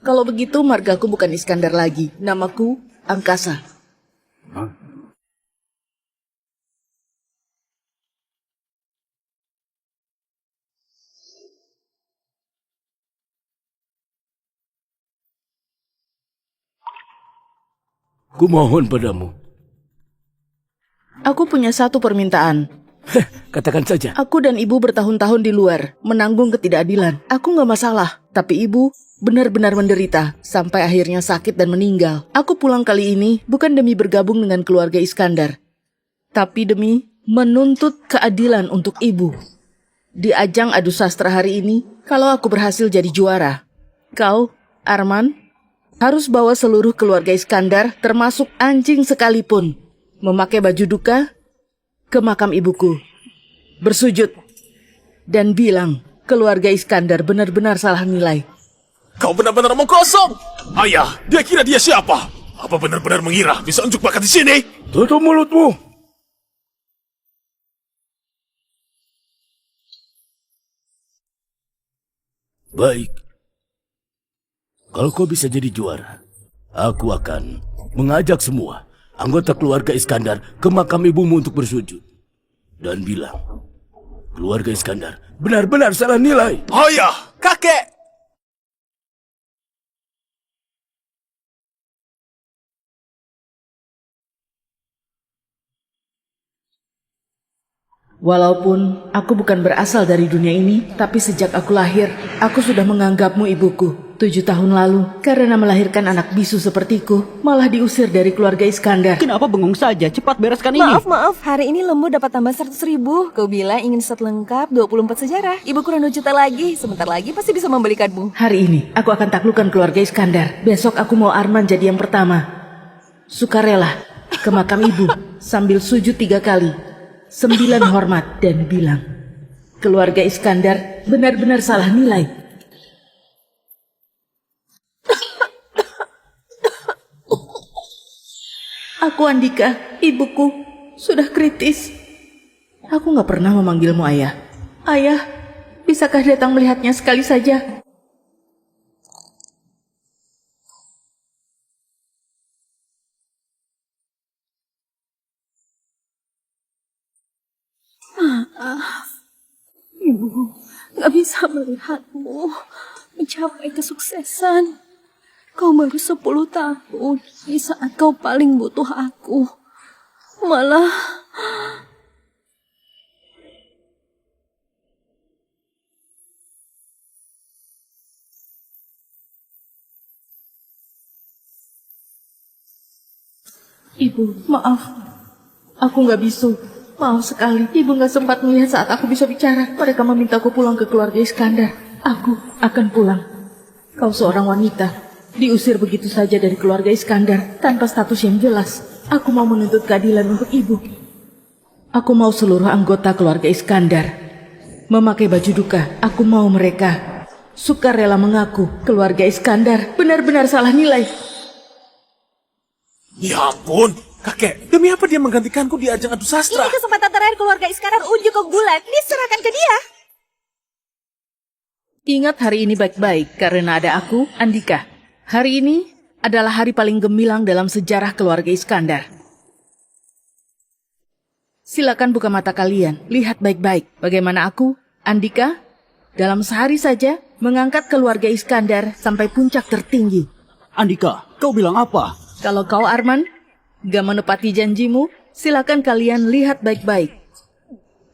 Kalau begitu margaku bukan Iskandar lagi. Namaku Angkasa. Kumohon padamu. Aku punya satu permintaan. Katakan saja. Aku dan ibu bertahun-tahun di luar, menanggung ketidakadilan. Aku nggak masalah, tapi ibu benar-benar menderita sampai akhirnya sakit dan meninggal. Aku pulang kali ini bukan demi bergabung dengan keluarga Iskandar, tapi demi menuntut keadilan untuk ibu. Di ajang adu sastra hari ini, kalau aku berhasil jadi juara, kau, Arman, harus bawa seluruh keluarga Iskandar, termasuk anjing sekalipun, memakai baju duka ke makam ibuku, bersujud, dan bilang keluarga Iskandar benar-benar salah nilai. Kau benar-benar omong kosong. Ayah, dia kira dia siapa? Apa benar-benar mengira bisa unjuk bakat di sini? Tutup mulutmu. Baik. Kalau kau bisa jadi juara, aku akan mengajak semua anggota keluarga Iskandar ke makam ibumu untuk bersujud. Dan bilang, keluarga Iskandar benar-benar salah nilai. Ayah, kakek. Walaupun aku bukan berasal dari dunia ini, tapi sejak aku lahir, aku sudah menganggapmu ibuku. 7 tahun lalu, karena melahirkan anak bisu sepertiku, malah diusir dari keluarga Iskandar. Kenapa bengong saja? Cepat bereskan ini. Maaf, hari ini Lembu dapat tambah 100.000. Kau bilang ingin set lengkap 24 sejarah. Ibu kurang 2 juta lagi, sebentar lagi pasti bisa membelikanmu. Hari ini, aku akan taklukkan keluarga Iskandar. Besok aku mau Arman jadi yang pertama. Sukarela ke makam ibu, sambil sujud 3 kali. 9 hormat dan bilang, keluarga Iskandar benar-benar salah nilai. Aku Andika, ibuku, sudah kritis. Aku gak pernah memanggilmu ayah. Ayah, bisakah datang melihatnya sekali saja? Ibu, gak bisa melihatmu mencapai kesuksesan. Kau baru 10 tahun di saat kau paling butuh aku. Malah... Ibu, maaf. Aku gak bisu. Maaf sekali, ibu gak sempat melihat saat aku bisa bicara. Mereka memintaku pulang ke keluarga Iskandar. Aku akan pulang. Kau seorang wanita, diusir begitu saja dari keluarga Iskandar tanpa status yang jelas. Aku mau menuntut keadilan untuk ibu. Aku mau seluruh anggota keluarga Iskandar memakai baju duka. Aku mau mereka sukarela mengaku keluarga Iskandar benar-benar salah nilai. Ya ampun, kakek. Demi apa dia menggantikanku di ajang adu sastra? Ini kesempatan terakhir keluarga Iskandar unjuk keunggulan. Diserahkan ke dia. Ingat hari ini baik-baik karena ada aku, Andika. Hari ini adalah hari paling gemilang dalam sejarah keluarga Iskandar. Silakan buka mata kalian, lihat baik-baik bagaimana aku, Andika, dalam sehari saja mengangkat keluarga Iskandar sampai puncak tertinggi. Andika, kau bilang apa? Kalau kau, Arman, gak menepati janjimu, silakan kalian lihat baik-baik.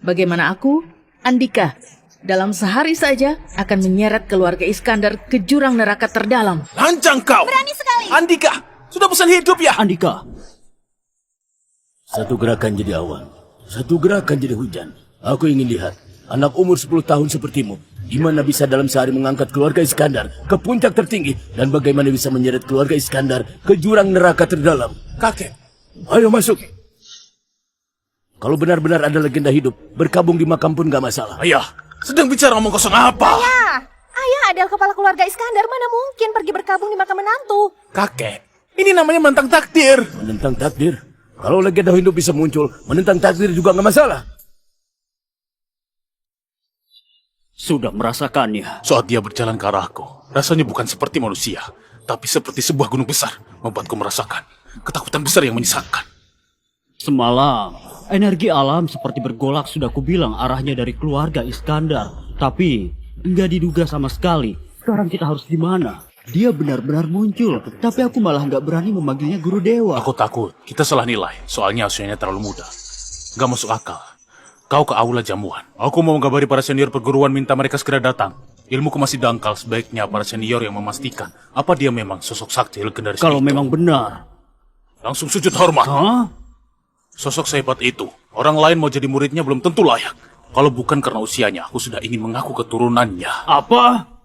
Bagaimana aku, Andika, dalam sehari saja akan menyeret keluarga Iskandar ke jurang neraka terdalam. Lancang kau! Berani sekali. Andika, sudah bosan hidup ya? Andika. Satu gerakan jadi awan, satu gerakan jadi hujan. Aku ingin lihat anak umur 10 tahun sepertimu, gimana bisa dalam sehari mengangkat keluarga Iskandar ke puncak tertinggi, dan bagaimana bisa menyeret keluarga Iskandar ke jurang neraka terdalam. Kakek, Ayo masuk. Kalau benar-benar ada legenda hidup, berkabung di makam pun gak masalah. Ayah, sedang bicara ngomong kosong apa? Ayah adalah kepala keluarga Iskandar, mana mungkin pergi berkabung di makam menantu? Kakek, ini namanya menentang takdir. Menentang takdir? Kalau legenda hidup bisa muncul, menentang takdir juga gak masalah. Sudah merasakannya. Saat dia berjalan ke arahku, rasanya bukan seperti manusia, tapi seperti sebuah gunung besar, membuatku merasakan ketakutan besar yang menyisakan. Semalam, energi alam seperti bergolak sudah kubilang arahnya dari keluarga Iskandar. Tapi, nggak diduga sama sekali. Sekarang kita harus gimana? Dia benar-benar muncul, tapi aku malah nggak berani memanggilnya guru dewa. Aku takut kita salah nilai, soalnya usianya terlalu muda. Gak masuk akal. Kau ke aula jamuan. Aku mau mengabari para senior perguruan minta mereka segera datang. Ilmuku masih dangkal, sebaiknya para senior yang memastikan apa dia memang sosok sakti legendaris Kalau itu. memang benar. Langsung sujud hormat. Hah? Sosok sehebat itu, orang lain mau jadi muridnya belum tentu layak. Kalau bukan karena usianya, aku sudah ingin mengaku keturunannya. Apa?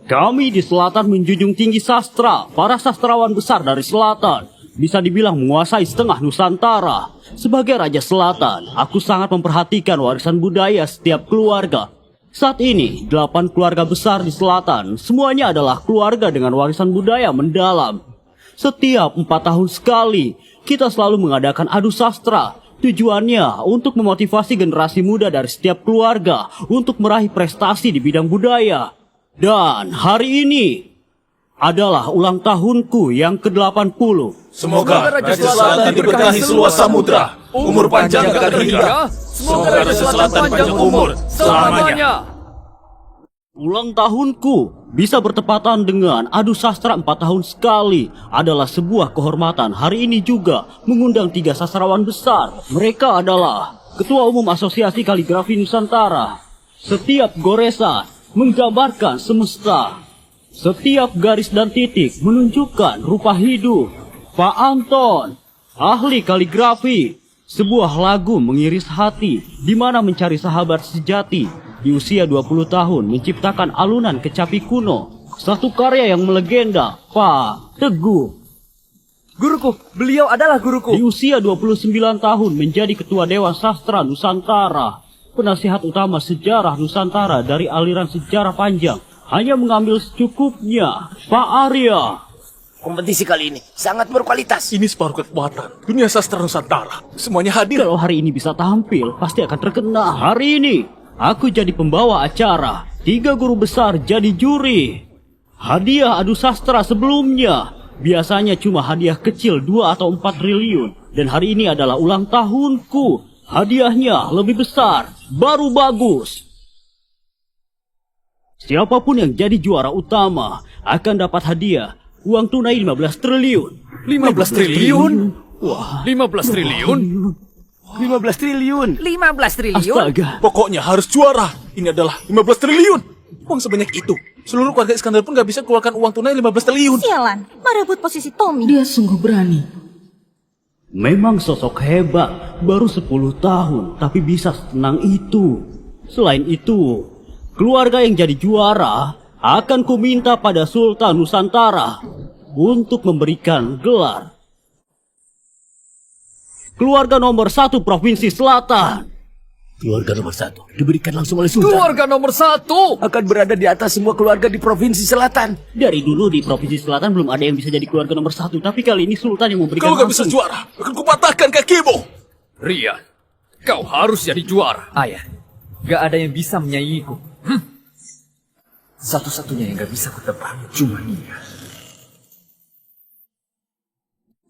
Kami di selatan menjunjung tinggi sastra. Para sastrawan besar dari selatan bisa dibilang menguasai setengah Nusantara. Sebagai Raja Selatan, aku sangat memperhatikan warisan budaya setiap keluarga. Saat ini, 8 keluarga besar di selatan, semuanya adalah keluarga dengan warisan budaya mendalam. Setiap 4 tahun sekali, kita selalu mengadakan adu sastra. Tujuannya untuk memotivasi generasi muda dari setiap keluarga untuk meraih prestasi di bidang budaya. Dan hari ini adalah ulang tahunku yang ke-80. Semoga Raja Selatan diberkahi seluas samudra. Umur panjang kekal hingga. Semoga Raja Selatan panjang umur selamanya. Ulang tahunku bisa bertepatan dengan adu sastra 4 tahun sekali adalah sebuah kehormatan. Hari ini juga mengundang 3 sastrawan besar. Mereka adalah Ketua Umum Asosiasi Kaligrafi Nusantara. Setiap goresan menggambarkan semesta. Setiap garis dan titik menunjukkan rupa hidup. Pak Anton, ahli kaligrafi. Sebuah lagu mengiris hati, di mana mencari sahabat sejati. Di usia 20 tahun menciptakan alunan kecapi kuno. Satu karya yang melegenda, Pak Teguh. Guruku, beliau adalah guruku. Di usia 29 tahun menjadi Ketua Dewan Sastra Nusantara. Penasihat utama sejarah Nusantara dari aliran sejarah panjang. Hanya mengambil secukupnya, Pak Arya. Kompetisi kali ini sangat berkualitas. Ini separuh kekuatan dunia sastra Nusantara. Semuanya hadir. Kalau hari ini bisa tampil, pasti akan terkenal. Hari ini, aku jadi pembawa acara. 3 guru besar jadi juri. Hadiah adu sastra sebelumnya biasanya cuma hadiah kecil 2 atau 4 triliun. Dan hari ini adalah ulang tahunku. Hadiahnya lebih besar, baru bagus. Siapapun yang jadi juara utama akan dapat hadiah uang tunai 15 triliun. 15 triliun? Wah, 15 triliun? 15 triliun. 15 triliun? astaga. Pokoknya harus juara. Ini adalah 15 triliun. Uang sebanyak itu. Seluruh keluarga Iskandar pun gak bisa keluarkan uang tunai 15 triliun. Sialan, merebut posisi Tommy. Dia sungguh berani. Memang sosok hebat, baru 10 tahun, tapi bisa setenang itu. Selain itu, keluarga yang jadi juara akan kuminta pada Sultan Nusantara untuk memberikan gelar keluarga nomor 1 Provinsi Selatan. Keluarga nomor 1 diberikan langsung oleh Sultan. Keluarga nomor 1 Akan berada di atas semua keluarga di Provinsi Selatan. Dari dulu di Provinsi Selatan belum ada yang bisa jadi keluarga nomor 1, tapi kali ini Sultan yang memberikan Kalau gak bisa langsung. juara, akan kupatahkan kakimu. Rian, kau harus jadi juara. Ayah, gak ada yang bisa menyaingiku. Satu-satunya yang gak bisa kutebak cuma dia.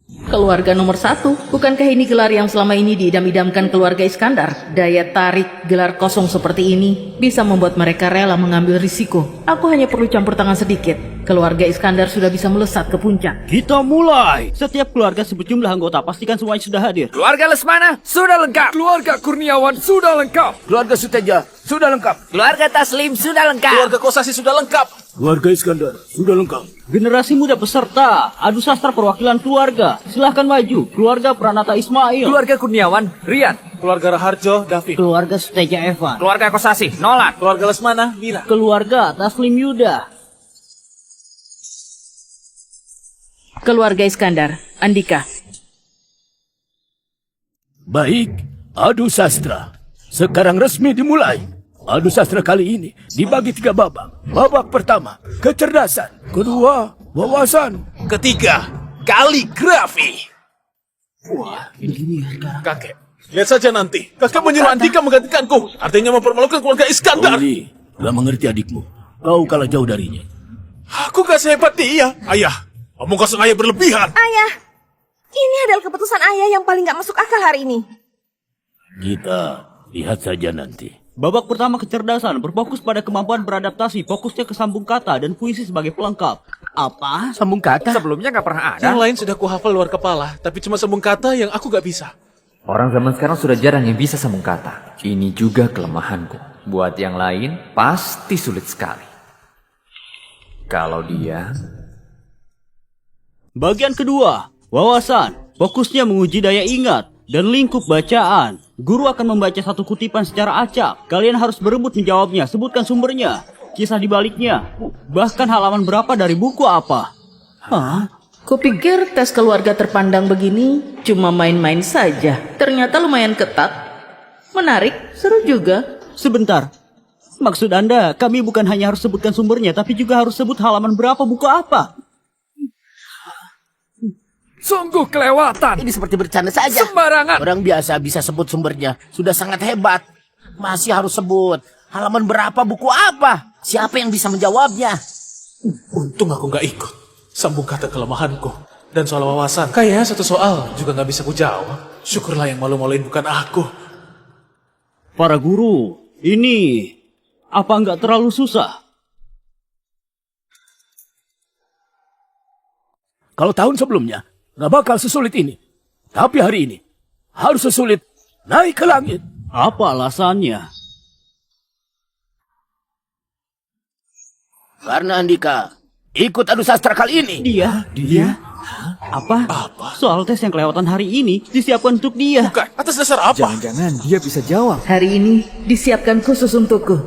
Keluarga nomor 1, bukankah ini gelar yang selama ini diidam-idamkan keluarga Iskandar? Daya tarik gelar kosong seperti ini bisa membuat mereka rela mengambil risiko. Aku hanya perlu campur tangan sedikit. Keluarga Iskandar sudah bisa melesat ke puncak. Kita mulai. Setiap keluarga sebut jumlah anggota, pastikan semuanya sudah hadir. Keluarga Lesmana sudah lengkap. Keluarga Kurniawan sudah lengkap. Keluarga Suteja sudah lengkap. Keluarga Taslim sudah lengkap. Keluarga Kosasi sudah lengkap. Keluarga Iskandar sudah lengkap. Generasi muda peserta, adu sastra perwakilan keluarga. Silahkan maju. Keluarga Pranata Ismail. Keluarga Kurniawan, Rian. Keluarga Raharjo, David. Keluarga Suteja Evan. Keluarga Kosasi, Nolan. Keluarga Lesmana, Mira. Keluarga Taslim Yuda. Keluarga Iskandar, Andika. Baik, adu sastra sekarang resmi dimulai. Adu sastra kali ini dibagi 3 babak. Babak pertama, kecerdasan. Kedua, wawasan. Ketiga, kaligrafi. Wah, ini sekarang. Kakek, lihat saja nanti. Kakek menyuruh Andika menggantikanku. Artinya mempermalukan keluarga Iskandar. Oli, gak mengerti adikmu. Kau kalah jauh darinya. Aku gak sehebat dia. Ayah, omong kosong ayah berlebihan. Ayah, ini adalah keputusan ayah yang paling gak masuk akal hari ini. Kita lihat saja nanti. Babak pertama kecerdasan berfokus pada kemampuan beradaptasi, fokusnya ke sambung kata dan puisi sebagai pelengkap. Apa? Sambung kata? Sebelumnya nggak pernah ada. Yang lain sudah kuhafal luar kepala, tapi cuma sambung kata yang aku gak bisa. Orang zaman sekarang sudah jarang yang bisa sambung kata. Ini juga kelemahanku. Buat yang lain, pasti sulit sekali. Kalau dia... Bagian kedua, wawasan. Fokusnya menguji daya ingat dan lingkup bacaan. Guru akan membaca satu kutipan secara acak. Kalian harus berebut menjawabnya. Sebutkan sumbernya, kisah di baliknya, bahkan halaman berapa dari buku apa. Hah? Kupikir tes keluarga terpandang begini cuma main-main saja. Ternyata lumayan ketat. Menarik, seru juga. Sebentar. Maksud Anda, kami bukan hanya harus sebutkan sumbernya, tapi juga harus sebut halaman berapa buku apa. Sungguh kelewatan. Ini seperti bercanda saja. Sembarangan. Orang biasa bisa sebut sumbernya. Sudah sangat hebat. Masih harus sebut halaman berapa, buku apa. Siapa yang bisa menjawabnya? Untung aku gak ikut. Sambung kata kelemahanku. Dan soal wawasan, kayaknya satu soal juga gak bisa kujawab. Syukurlah yang malu-maluin bukan aku. Para guru, ini apa nggak terlalu susah? Kalau tahun sebelumnya, gak bakal sesulit ini. Tapi hari ini, harus sesulit naik ke langit. Apa alasannya? Karena Andika ikut adu sastra kali ini. Dia? Apa? Soal tes yang kelewatan hari ini disiapkan untuk dia. Bukan, atas dasar apa? Jangan-jangan dia bisa jawab. Hari ini disiapkan khusus untukku.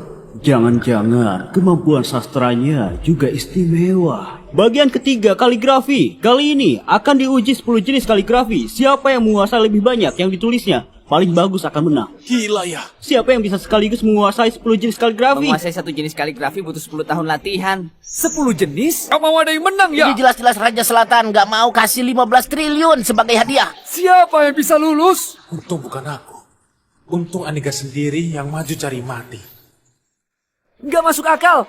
Jangan-jangan kemampuan sastranya juga istimewa. Bagian ketiga, kaligrafi. Kali ini akan diuji 10 jenis kaligrafi. Siapa yang menguasai lebih banyak yang ditulisnya, paling bagus akan menang. Gila ya. Siapa yang bisa sekaligus menguasai 10 jenis kaligrafi? Menguasai satu jenis kaligrafi butuh 10 tahun latihan. 10 jenis? Gak mau ada yang menang ya? Ini jelas-jelas Raja Selatan gak mau kasih 15 triliun sebagai hadiah. Siapa yang bisa lulus? Untung bukan aku. Untung Andika sendiri yang maju cari mati. Gak masuk akal.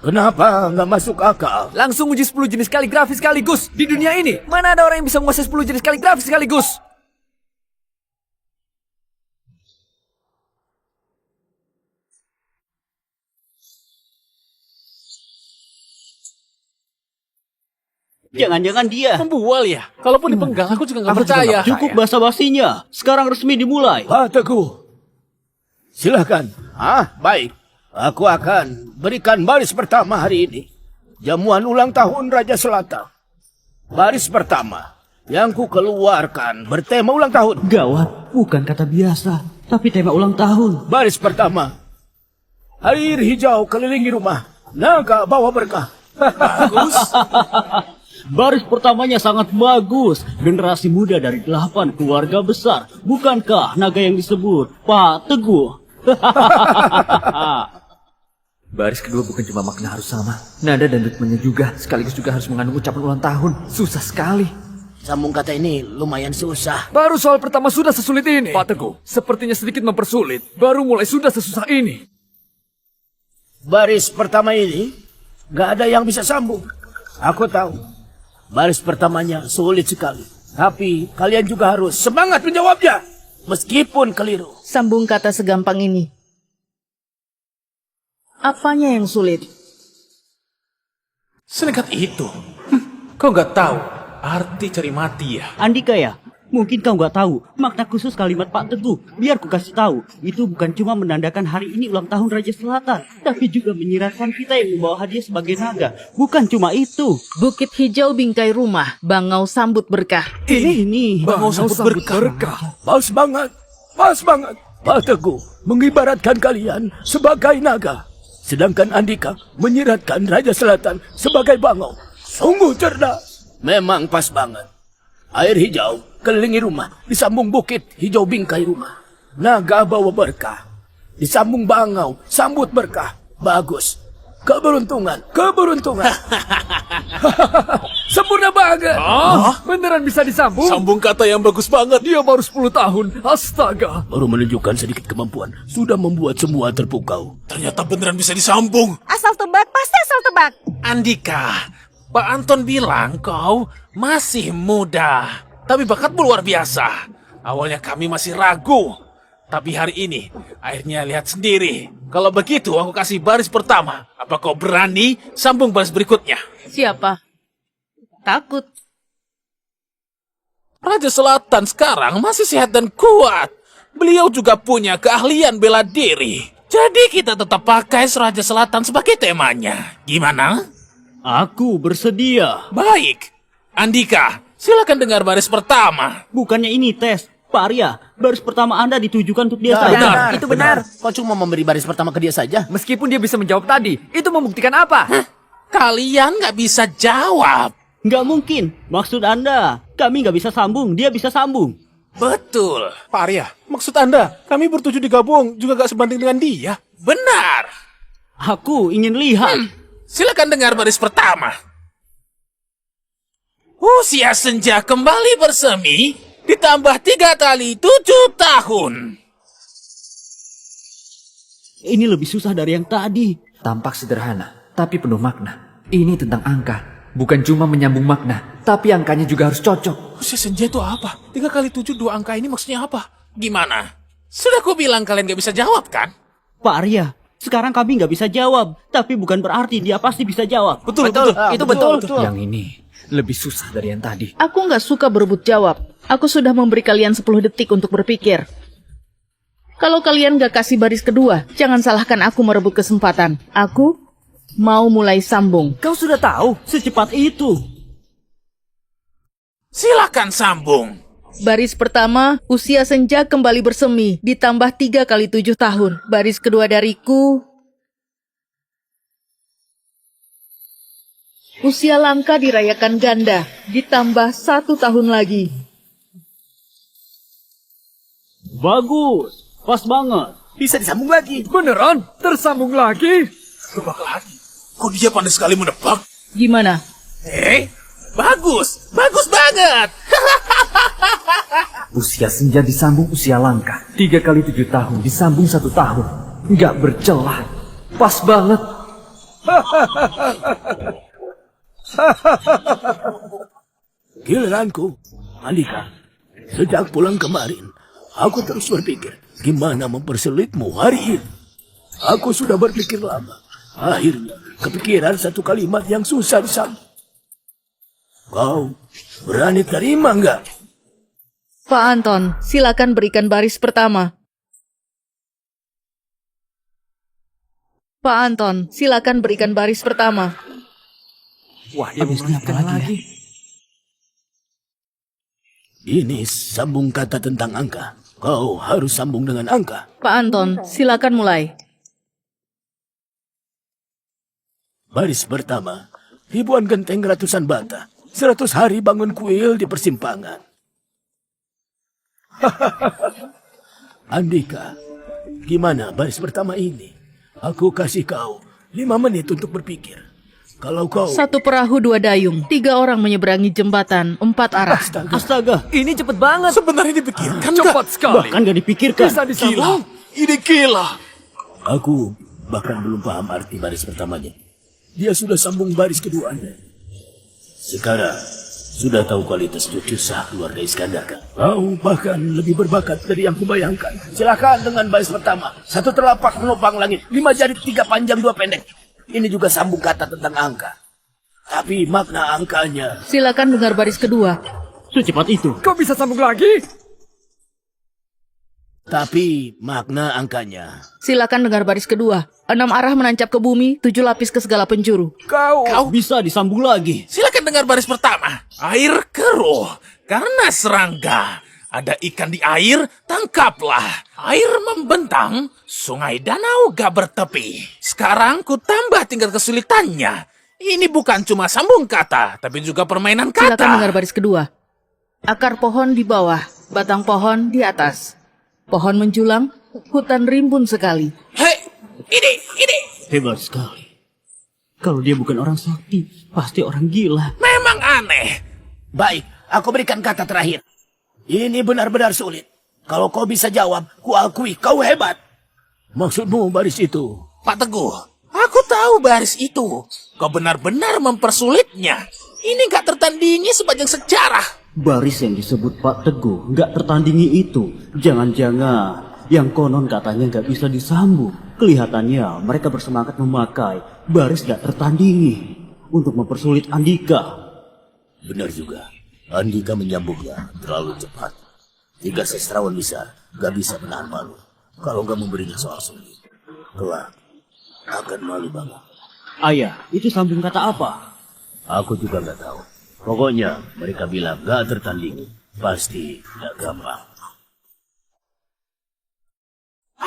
Kenapa gak masuk akal? Langsung uji 10 jenis kaligrafi sekaligus. Di dunia ini, mana ada orang yang bisa menguasai 10 jenis kaligrafi sekaligus? Jangan-jangan dia. Membual ya? Kalaupun dipenggal aku juga gak percaya. Cukup basa-basinya. Sekarang resmi dimulai. Pak Teguh, silahkan. Baik. Aku akan berikan baris pertama hari ini. Jamuan ulang tahun Raja Selatan. Baris pertama yang ku keluarkan bertema ulang tahun. Gawat, bukan kata biasa, tapi tema ulang tahun. Baris pertama. Air hijau kelilingi rumah. Naga bawa berkah. Bagus. Baris pertamanya sangat bagus. Generasi muda dari 8 keluarga besar. Bukankah naga yang disebut Pak Teguh? Baris kedua bukan cuma makna harus sama. Nada dan ritmenya juga. Sekaligus juga harus mengandung ucapan ulang tahun. Susah sekali. Sambung kata ini lumayan susah. Baru soal pertama sudah sesulit ini. Pak Teguh, sepertinya sedikit mempersulit. Baru mulai sudah sesusah ini. Baris pertama ini gak ada yang bisa sambung. Aku tahu. Baris pertamanya sulit sekali. Tapi kalian juga harus semangat menjawabnya. Meskipun keliru. Sambung kata segampang ini. Apanya yang sulit? Senekat itu? Kau nggak tahu arti cari mati ya? Andika ya? Mungkin kau nggak tahu makna khusus kalimat Pak Teguh. Biar ku kasih tahu, itu bukan cuma menandakan hari ini ulang tahun Raja Selatan, tapi juga menyiratkan kita yang membawa hadiah sebagai naga. Bukan cuma itu. Bukit hijau bingkai rumah, bangau sambut berkah. Ini Bangau sambut berkah. Pas banget, pas banget. Pak Teguh mengibaratkan kalian sebagai naga. Sedangkan Andika menyiratkan Raja Selatan sebagai bangau. Sungguh cerdas. Memang pas banget. Air hijau kelilingi rumah, disambung bukit hijau bingkai rumah. Naga bawa berkah, disambung bangau, sambut berkah. Bagus. Keberuntungan, keberuntungan. Sempurna banget. Beneran bisa disambung? Sambung kata yang bagus banget. Dia baru 10 tahun. Astaga. Baru menunjukkan sedikit kemampuan, sudah membuat semua terpukau. Ternyata beneran bisa disambung. Asal tebak, pasti asal tebak. Andika, Pak Anton bilang kau masih muda. Tapi bakatmu luar biasa. Awalnya kami masih ragu. Tapi hari ini, akhirnya lihat sendiri. Kalau begitu, aku kasih baris pertama. Apa kau berani sambung baris berikutnya? Siapa? Takut. Raja Selatan sekarang masih sehat dan kuat. Beliau juga punya keahlian bela diri. Jadi kita tetap pakai Raja Selatan sebagai temanya. Gimana? aku bersedia. Baik. Andika, silakan dengar baris pertama. Bukannya ini tes, Pak Arya. Baris pertama Anda ditujukan untuk dia saja. benar. Itu benar. Kau cuma memberi baris pertama ke dia saja. Meskipun dia bisa menjawab tadi, itu membuktikan apa? Kalian nggak bisa jawab. Nggak mungkin. Maksud Anda, kami nggak bisa sambung, dia bisa sambung. Betul. Pak Arya, maksud Anda, kami bertujuh digabung juga gak sebanding dengan dia. Benar. Aku ingin lihat. Silakan dengar baris pertama. Usia senja kembali bersemi, ditambah 3 kali 7 tahun. Ini lebih susah dari yang tadi. Tampak sederhana, tapi penuh makna. Ini tentang angka, bukan cuma menyambung makna, tapi angkanya juga harus cocok. Usia senja itu apa? 3 kali 7, 2 angka ini maksudnya apa? Gimana? Sudah ku bilang kalian gak bisa jawab kan? Pak Arya, sekarang kami nggak bisa jawab, tapi bukan berarti dia pasti bisa jawab. Betul. Itu betul. Yang ini lebih susah dari yang tadi. Aku nggak suka berebut jawab. Aku sudah memberi kalian 10 detik untuk berpikir. Kalau kalian nggak kasih baris kedua, jangan salahkan aku merebut kesempatan. Aku mau mulai sambung. Kau sudah tahu? Secepat itu. Silakan sambung. Baris pertama, usia senja kembali bersemi, ditambah 3 kali 7 tahun. Baris kedua dariku, usia langka dirayakan ganda, ditambah 1 tahun lagi. Bagus, pas banget. Bisa disambung lagi. Beneran? Tersambung lagi? Tebak lagi. Kok dia pandai sekali menebak? Gimana? Bagus. Bagus banget. Usia senja disambung usia langka. 3 kali 7 tahun disambung 1 tahun. Nggak bercelah. Pas banget. Giliranku, Andika. Sejak pulang kemarin, aku terus berpikir gimana mempersulitmu hari ini. Aku sudah berpikir lama. Akhirnya, kepikiran satu kalimat yang susah disambung. Kau berani terima nggak? Pak Anton, silakan berikan baris pertama. Pak Anton, silakan berikan baris pertama. Wah, dia mengingatkan lagi. Ini sambung kata tentang angka. Kau harus sambung dengan angka. Pak Anton, silakan mulai. Baris pertama, ribuan genteng ratusan bata. 100 hari bangun kuil di persimpangan. Andika, gimana baris pertama ini? Aku kasih kau 5 menit untuk berpikir. Kalau kau... 1 perahu 2 dayung, 3 orang menyeberangi jembatan, 4 arah. Astaga, Ini cepet banget. Sebenarnya dipikirkan Cepat sekali. bahkan gak dipikirkan. Bisa disambung? Ini gila. Aku bahkan belum paham arti baris pertamanya. Dia sudah sambung baris keduanya. Sekarang, sudah tahu kualitas cucu sah keluarga Iskandar kan? Kau bahkan lebih berbakat dari yang kubayangkan. Silakan dengan baris pertama. 1 telapak menopang langit, 5 jari 3 panjang 2 pendek. Ini juga sambung kata tentang angka. Tapi makna angkanya. Silakan dengar baris kedua. Secepat itu. Kau bisa sambung lagi? Tapi makna angkanya. Silakan dengar baris kedua. 6 arah menancap ke bumi, 7 lapis ke segala penjuru. Kau Bisa disambung lagi. Silakan dengar baris pertama. Air keruh. Karena serangga. Ada ikan di air, tangkaplah. Air membentang, sungai danau gak bertepi. Sekarang ku tambah tingkat kesulitannya. Ini bukan cuma sambung kata, tapi juga permainan kata. Silakan dengar baris kedua. Akar pohon di bawah, batang pohon di atas. Pohon menjulang, hutan rimbun sekali. Hei, ini. Hebat sekali. Kalau dia bukan orang sakti, pasti orang gila. Memang aneh. Baik, aku berikan kata terakhir. Ini benar-benar sulit. Kalau kau bisa jawab, ku akui kau hebat. Maksudmu baris itu? Pak Teguh, aku tahu baris itu. Kau benar-benar mempersulitnya. Ini gak tertandingi sepanjang sejarah. Baris yang disebut Pak Teguh nggak tertandingi itu. Jangan-jangan yang konon katanya nggak bisa disambung. Kelihatannya mereka bersemangat memakai baris nggak tertandingi untuk mempersulit Andika. Benar juga. Andika menyambungnya terlalu cepat. Jika sastrawan bisa, gak bisa menahan malu. Kalau gak memberinya soal sulit, kelak akan malu banget. Ayah, itu sambung kata apa? Aku juga gak tahu. Pokoknya mereka bilang gak tertandingi. Pasti gak gampang.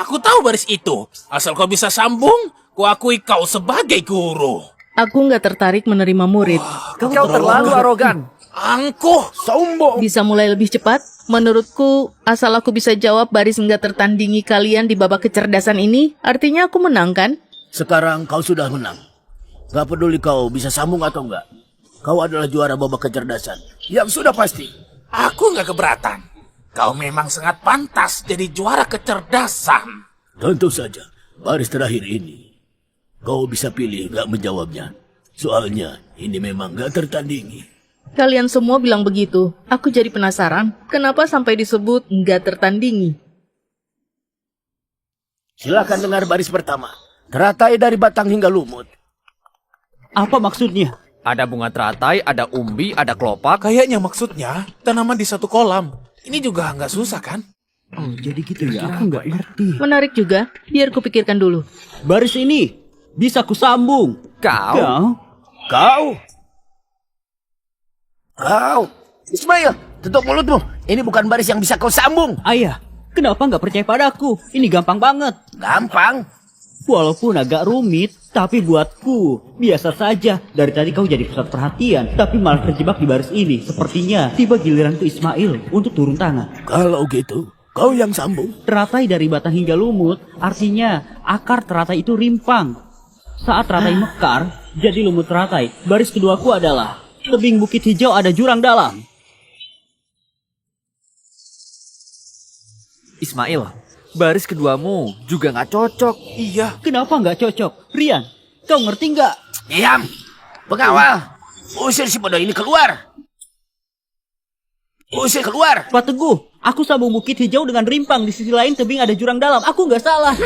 Aku tahu baris itu. Asal kau bisa sambung, ku akui kau sebagai guru. Aku nggak tertarik menerima murid. Kau terlalu arogan. Angkuh, sombong. Bisa mulai lebih cepat? Menurutku, asal aku bisa jawab baris nggak tertandingi kalian di babak kecerdasan ini, artinya aku menang kan? Sekarang kau sudah menang. Gak peduli kau bisa sambung atau enggak. Kau adalah juara babak kecerdasan. Yang sudah pasti. Aku nggak keberatan. Kau memang sangat pantas jadi juara kecerdasan. Tentu saja, baris terakhir ini. Kau bisa pilih gak menjawabnya. Soalnya ini memang gak tertandingi. Kalian semua bilang begitu. Aku jadi penasaran, kenapa sampai disebut nggak tertandingi? Silakan dengar baris pertama. Teratai dari batang hingga lumut. Apa maksudnya? Ada bunga teratai, ada umbi, ada kelopak. Kayaknya maksudnya tanaman di satu kolam. Ini juga nggak susah kan? Oh, jadi gitu ya. Aku nggak ngerti. Menarik juga, biar kupikirkan dulu. Baris ini bisa kusambung. Kau? Ismail, tutup mulutmu. Ini bukan baris yang bisa kau sambung. Ayah, kenapa nggak percaya padaku? Ini gampang banget. Gampang. Walaupun agak rumit, tapi buatku biasa saja. Dari tadi kau jadi pusat perhatian, tapi malah terjebak di baris ini. Sepertinya tiba giliran ke Ismail untuk turun tangan. Kalau gitu, kau yang sambung. Teratai dari batang hingga lumut, artinya akar teratai itu rimpang. Saat teratai mekar, jadi lumut teratai. Baris keduaku adalah tebing bukit hijau ada jurang dalam. Ismail, baris keduamu juga nggak cocok. Iya. Kenapa nggak cocok? Rian, kau ngerti nggak? Diam. Pengawal. Usir si bodoh ini keluar. Usir keluar. Pak Teguh, aku sambung bukit hijau dengan rimpang. Di sisi lain tebing ada jurang dalam. Aku nggak salah.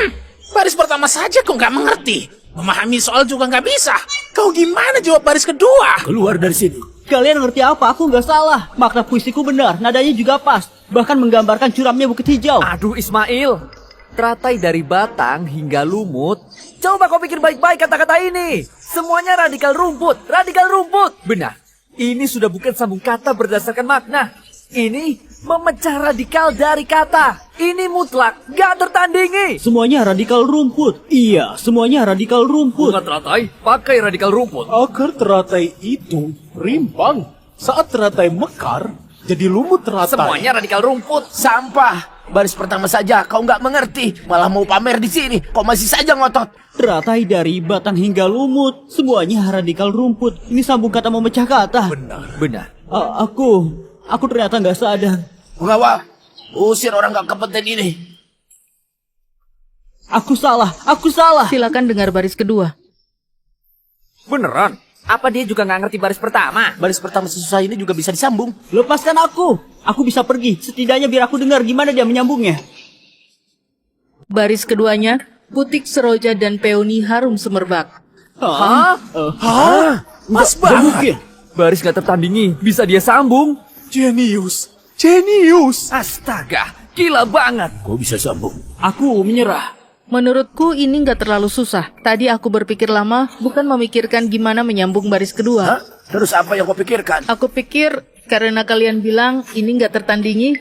Baris pertama saja kau nggak mengerti. Memahami soal juga nggak bisa. Kau gimana jawab baris kedua? Keluar dari sini. Kalian ngerti apa? Aku nggak salah. Makna puisiku benar. Nadanya juga pas. Bahkan menggambarkan curamnya bukit hijau. Aduh Ismail, teratai dari batang hingga lumut. Coba kau pikir baik-baik kata-kata ini. Semuanya radikal rumput, radikal rumput. Benar, ini sudah bukan sambung kata berdasarkan makna. Ini memecah radikal dari kata. Ini mutlak, gak tertandingi. Semuanya radikal rumput. Iya, semuanya radikal rumput. Bunga teratai pakai radikal rumput. Akar teratai itu rimpang. Saat teratai mekar, jadi lumut teratai. Semuanya radikal rumput. Sampah. Baris pertama saja kau nggak mengerti. Malah mau pamer di sini. Kau masih saja ngotot. Teratai dari batang hingga lumut. Semuanya radikal rumput. Ini sambung kata memecah kata. Benar. Aku ternyata nggak sadar. Pengawal, usir orang nggak kompeten ini. Aku salah. Silakan dengar baris kedua. Beneran? Apa dia juga nggak ngerti baris pertama? Baris pertama sesusah ini juga bisa disambung. Lepaskan aku. Aku bisa pergi. Setidaknya biar aku dengar gimana dia menyambungnya. Baris keduanya, putik seroja dan peoni harum semerbak. Hah? Pas Nggak banget. mungkin. Baris nggak tertandingi, bisa dia sambung. Jenius. Jenius. Astaga, gila banget. Kau bisa sambung. Aku menyerah. Menurutku ini nggak terlalu susah. Tadi aku berpikir lama, bukan memikirkan gimana menyambung baris kedua. Hah? Terus apa yang kau pikirkan? Aku pikir karena kalian bilang ini nggak tertandingi,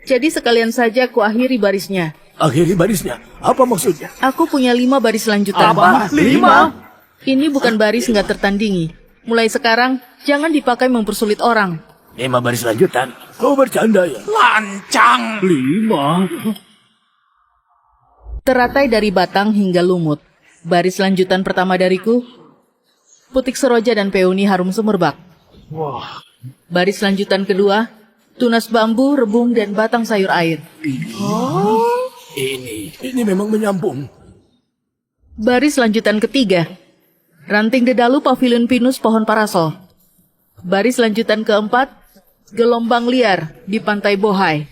jadi sekalian saja aku akhiri barisnya. Akhiri barisnya. Apa maksudnya? Aku punya 5 baris lanjutan. Apa? 5? Ini bukan baris nggak tertandingi. Mulai sekarang, jangan dipakai mempersulit orang. 5 baris lanjutan. Kau bercanda ya? Lancang. 5. Teratai dari batang hingga lumut. Baris lanjutan pertama dariku, putik seroja dan peoni harum semerbak. Baris lanjutan kedua, tunas bambu, rebung, dan batang sayur air. Ini memang menyambung. Baris lanjutan ketiga, ranting dedalu pavilion pinus pohon parasol. Baris lanjutan keempat, gelombang liar di pantai Bohai.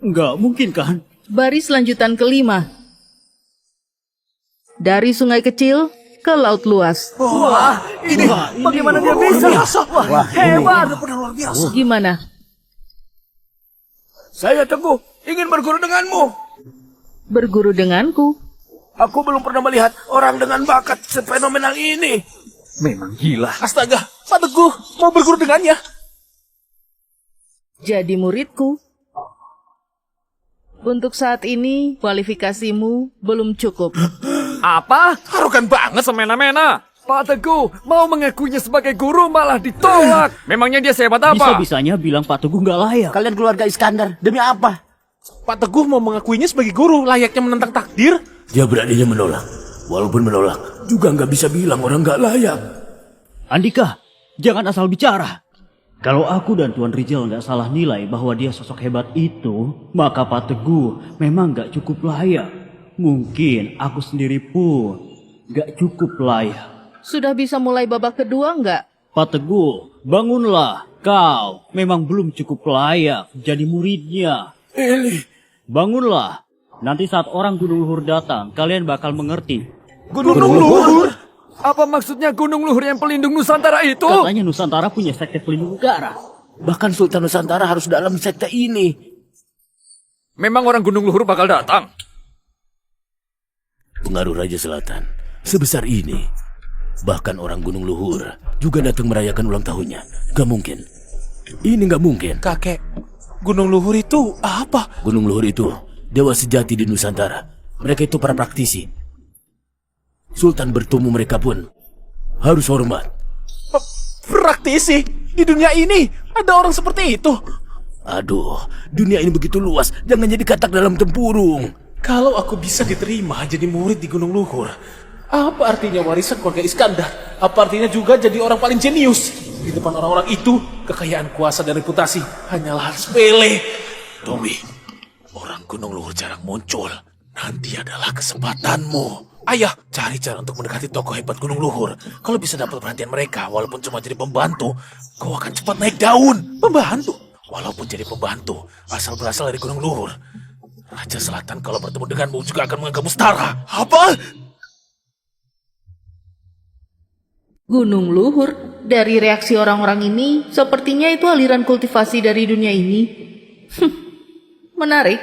Nggak mungkin kan? Baris lanjutan kelima, dari sungai kecil ke laut luas. Wah, ini bagaimana dia bisa? Wah, hebat. Luar biasa. Gimana? Saya Teguh, ingin berguru denganmu. Berguru denganku? Aku belum pernah melihat orang dengan bakat sefenomenal ini. Memang gila. Astaga, Pak Teguh mau berguru dengannya. Jadi muridku. Untuk saat ini, kualifikasimu belum cukup. Apa? Arogan banget. Semena-mena. Pak Teguh mau mengakuinya sebagai guru malah ditolak. Memangnya dia sehebat apa? Bisa-bisanya bilang Pak Teguh nggak layak. Kalian keluarga Iskandar, demi apa? Pak Teguh mau mengakuinya sebagai guru, layaknya menentang takdir. Dia beraninya menolak. Walaupun menolak, juga nggak bisa bilang orang nggak layak. Andika, jangan asal bicara. Kalau aku dan Tuan Rizal nggak salah nilai bahwa dia sosok hebat itu, maka Pak Teguh memang nggak cukup layak. Mungkin aku sendiri pun nggak cukup layak. Sudah bisa mulai babak kedua nggak? Pak Teguh, bangunlah. Kau memang belum cukup layak jadi muridnya. Bangunlah. Nanti saat orang Gunung Luhur datang, kalian bakal mengerti. Gunung Luhur? Apa maksudnya Gunung Luhur yang pelindung Nusantara itu? Katanya Nusantara punya sekte pelindung negara. Bahkan Sultan Nusantara harus dalam sekte ini. Memang orang Gunung Luhur bakal datang? Pengaruh Raja Selatan sebesar ini. Bahkan orang Gunung Luhur juga datang merayakan ulang tahunnya. Gak mungkin. Ini gak mungkin. Kakek, Gunung Luhur itu apa? Gunung Luhur itu dewa sejati di Nusantara. Mereka itu para praktisi. Sultan bertemu mereka pun harus hormat. Praktisi? Di dunia ini ada orang seperti itu? Aduh, dunia ini begitu luas. Jangan jadi katak dalam tempurung. Kalau aku bisa diterima jadi murid di Gunung Luhur, apa artinya warisan keluarga Iskandar? Apa artinya juga jadi orang paling jenius? Di depan orang-orang itu, kekayaan, kuasa, dan reputasi hanyalah hal sepele. Tommy, orang Gunung Luhur jarang muncul. Nanti adalah kesempatanmu. Ayah, cari cara untuk mendekati tokoh hebat Gunung Luhur. Kalau bisa dapat perhatian mereka, walaupun cuma jadi pembantu, kau akan cepat naik daun. Pembantu? Walaupun jadi pembantu, asal berasal dari Gunung Luhur. Raja Selatan kalau bertemu denganmu juga akan menganggapmu setara. Apa? Gunung Luhur? Dari reaksi orang-orang ini, sepertinya itu aliran kultivasi dari dunia ini. Menarik.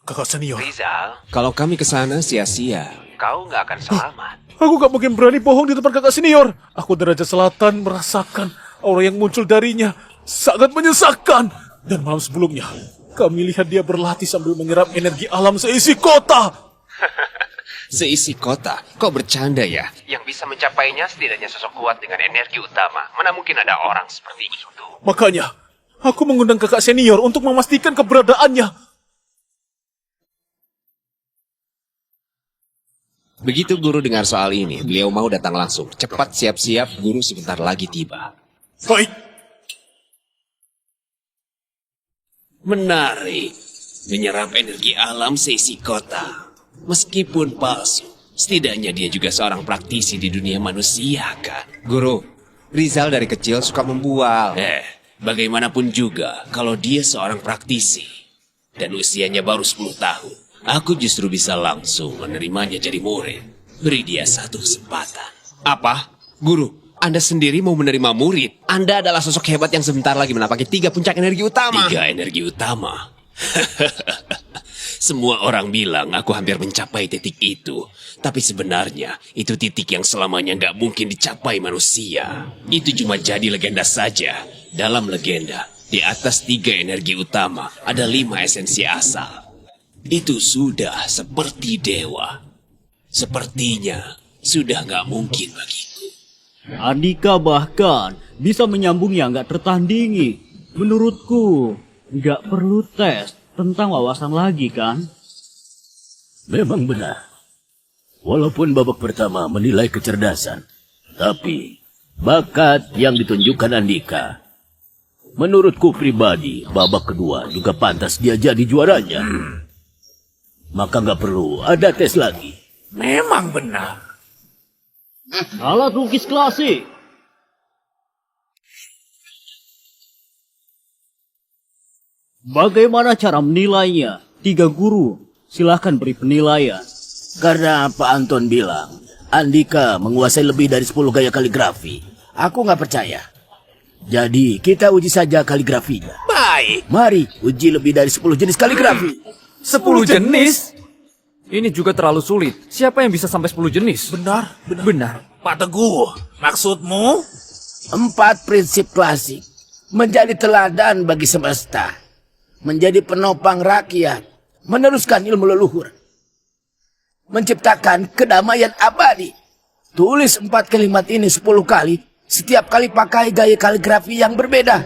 Kakak senior. Rizal, kalau kami ke sana sia-sia. Kau nggak akan selamat. Aku gak mungkin berani bohong di depan kakak senior. Aku dari Raja Selatan merasakan aura yang muncul darinya sangat menyesakan. Dan malam sebelumnya, kami lihat dia berlatih sambil menyerap energi alam seisi kota. Seisi kota? Kok bercanda ya? Yang bisa mencapainya setidaknya sosok kuat dengan energi utama. Mana mungkin ada orang seperti itu. Makanya, aku mengundang kakak senior untuk memastikan keberadaannya. Begitu guru dengar soal ini, beliau mau datang langsung. Cepat siap-siap, guru sebentar lagi tiba. Baik. Menarik. Menyerap energi alam seisi kota. Meskipun palsu, setidaknya dia juga seorang praktisi di dunia manusia, kan? Guru, Rizal dari kecil suka membual. Bagaimanapun juga, kalau dia seorang praktisi dan usianya baru 10 tahun, aku justru bisa langsung menerimanya jadi murid. Beri dia satu kesempatan. Apa? Guru, Anda sendiri mau menerima murid? Anda adalah sosok hebat yang sebentar lagi menapaki 3 puncak energi utama. 3 energi utama? Semua orang bilang aku hampir mencapai titik itu. Tapi sebenarnya itu titik yang selamanya nggak mungkin dicapai manusia. Itu cuma jadi legenda saja. Dalam legenda, di atas 3 energi utama ada 5 esensi asal. Itu sudah seperti dewa. Sepertinya sudah nggak mungkin bagiku. Andika bahkan bisa menyambung yang nggak tertandingi. Menurutku, nggak perlu tes tentang wawasan lagi kan? Memang benar. Walaupun babak pertama menilai kecerdasan, tapi bakat yang ditunjukkan Andika, menurutku pribadi, babak kedua juga pantas dia jadi juaranya. Maka nggak perlu ada tes lagi. Memang benar. Alat lukis klasik. Bagaimana cara menilainya? 3 guru, silahkan beri penilaian. Karena Pak Anton bilang, Andika menguasai lebih dari 10 gaya kaligrafi. Aku nggak percaya. Jadi kita uji saja kaligrafinya. Baik. Mari uji lebih dari 10 jenis kaligrafi. 10 jenis? Ini juga terlalu sulit. Siapa yang bisa sampai 10 jenis? Benar. Pak Teguh, maksudmu? 4 prinsip klasik. Menjadi teladan bagi semesta. Menjadi penopang rakyat. Meneruskan ilmu leluhur. Menciptakan kedamaian abadi. Tulis 4 kalimat ini 10 kali. Setiap kali pakai gaya kaligrafi yang berbeda.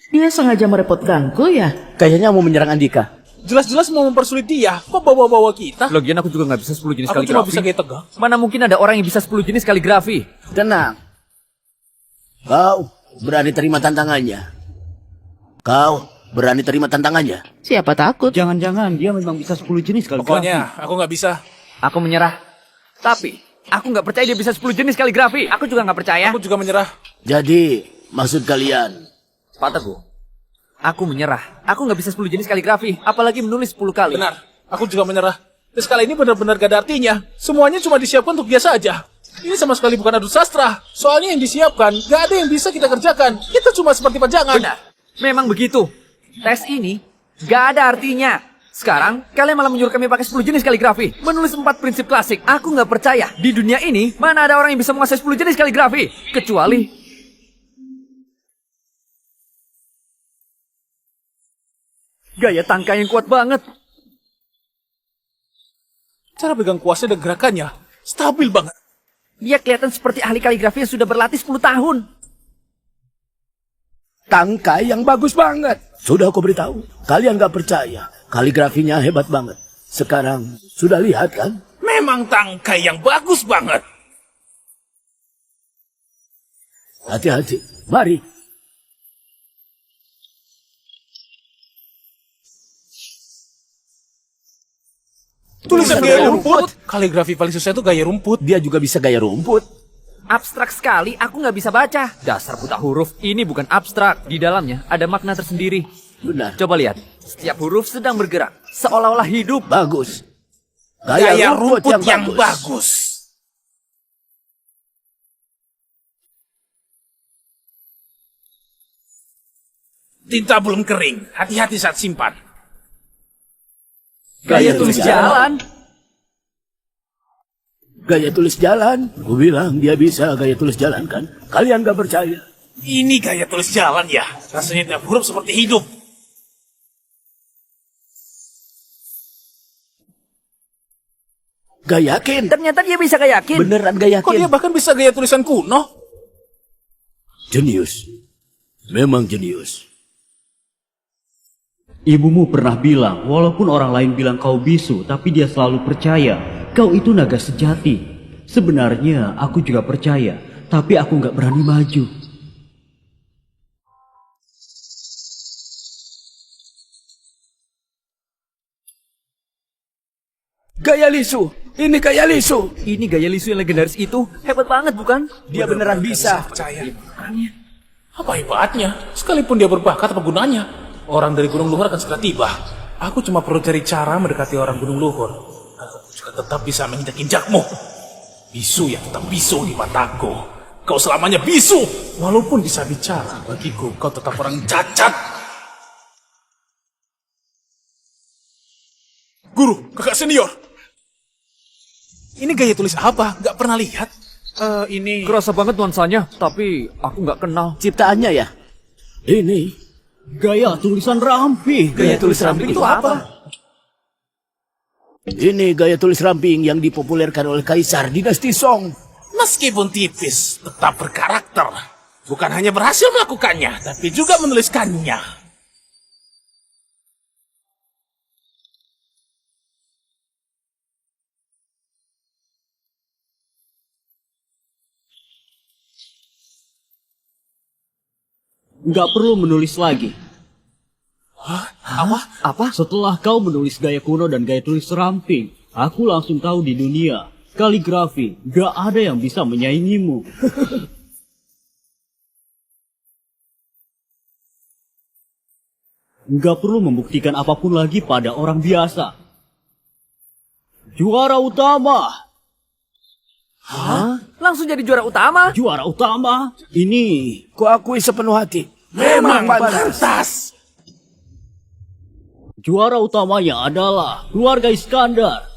Dia sengaja merepotkanku ya? Kayaknya mau menyerang Andika. Jelas-jelas mau mempersulit dia. Kok bawa-bawa kita? Lagian aku juga nggak bisa 10 jenis Aku kaligrafi. cuma bisa gaya tegang. Mana mungkin ada orang yang bisa 10 jenis kaligrafi? Tenang. Kau berani terima tantangannya. Kau berani terima tantangannya. Siapa takut? Jangan-jangan dia memang bisa 10 jenis kaligrafi. Pokoknya aku nggak bisa. Aku menyerah. Tapi aku nggak percaya dia bisa 10 jenis kaligrafi. Aku juga nggak percaya. Aku juga menyerah. Jadi maksud kalian? Pak Teguh, aku menyerah. Aku nggak bisa 10 jenis kaligrafi, apalagi menulis 10 kali. Benar. Aku juga menyerah. Tes kali ini benar-benar gak ada artinya. Semuanya cuma disiapkan untuk dia saja. Ini sama sekali bukan adu sastra. Soalnya yang disiapkan gak ada yang bisa kita kerjakan. Kita cuma seperti pajangan. Benar. Memang begitu. Tes ini gak ada artinya. Sekarang, kalian malah menyuruh kami pakai 10 jenis kaligrafi. Menulis 4 prinsip klasik. Aku nggak percaya. Di dunia ini, mana ada orang yang bisa menguasai 10 jenis kaligrafi. Kecuali... gaya tangkai yang kuat banget. Cara pegang kuasnya dan gerakannya stabil banget. Dia kelihatan seperti ahli kaligrafi yang sudah berlatih 10 tahun. Tangkai yang bagus banget. Sudah aku beritahu. Kalian gak percaya. Kaligrafinya hebat banget. Sekarang sudah lihat kan? Memang tangkai yang bagus banget. Hati-hati. Mari. Tulisan gaya rumput. Kaligrafi paling susah itu gaya rumput. Dia juga bisa gaya rumput. Abstrak sekali, aku nggak bisa baca. Dasar buta huruf, ini bukan abstrak. Di dalamnya ada makna tersendiri. Benar. Coba lihat, setiap huruf sedang bergerak, seolah-olah hidup. Bagus. Gaya rumput yang bagus. Tinta belum kering, hati-hati saat simpan. Gaya tulis jalan. Gaya tulis jalan. Gue bilang dia bisa gaya tulis jalan kan? Kalian gak percaya. Ini gaya tulis jalan ya. Rasanya tiap huruf seperti hidup. Gak yakin. Ternyata dia bisa gak yakin. Beneran gak yakin. Kok dia bahkan bisa gaya tulisan kuno? Jenius. Memang jenius. Ibumu pernah bilang, walaupun orang lain bilang kau bisu, tapi dia selalu percaya. Kau itu naga sejati. Sebenarnya aku juga percaya, tapi aku nggak berani maju. Gaya Lisu. Ini gaya Lisu. Ini gaya Lisu yang legendaris itu hebat banget bukan? Dia beneran bisa. Percaya. Apa hebatnya? Sekalipun dia berbakat, apa gunanya? Orang dari Gunung Luhur akan segera tiba. Aku cuma perlu cari cara mendekati orang Gunung Luhur. Aku juga tetap bisa menginjak-injakmu. Bisu ya tetap bisu di mataku. Kau selamanya bisu. Walaupun bisa bicara, bagiku kau tetap orang cacat. Guru, kakak senior. Ini gaya tulis apa? Gak pernah lihat. Ini... Kerasa banget nuansanya, tapi aku nggak kenal. Ciptaannya ya? Ini. Gaya tulisan ramping. Gaya tulis ramping itu apa? Ini gaya tulis ramping yang dipopulerkan oleh Kaisar Dinasti Song. Meskipun tipis, tetap berkarakter. Bukan hanya berhasil melakukannya, tapi juga menuliskannya. Nggak perlu menulis lagi. Apa? Setelah kau menulis gaya kuno dan gaya tulis ramping, aku langsung tahu di dunia kaligrafi nggak ada yang bisa menyaingimu. Nggak perlu membuktikan apapun lagi pada orang biasa. Juara utama. Hah? Langsung jadi juara utama? Juara utama? Ini Kuakui sepenuh hati. Memang pantas. juara utamanya adalah keluarga Iskandar.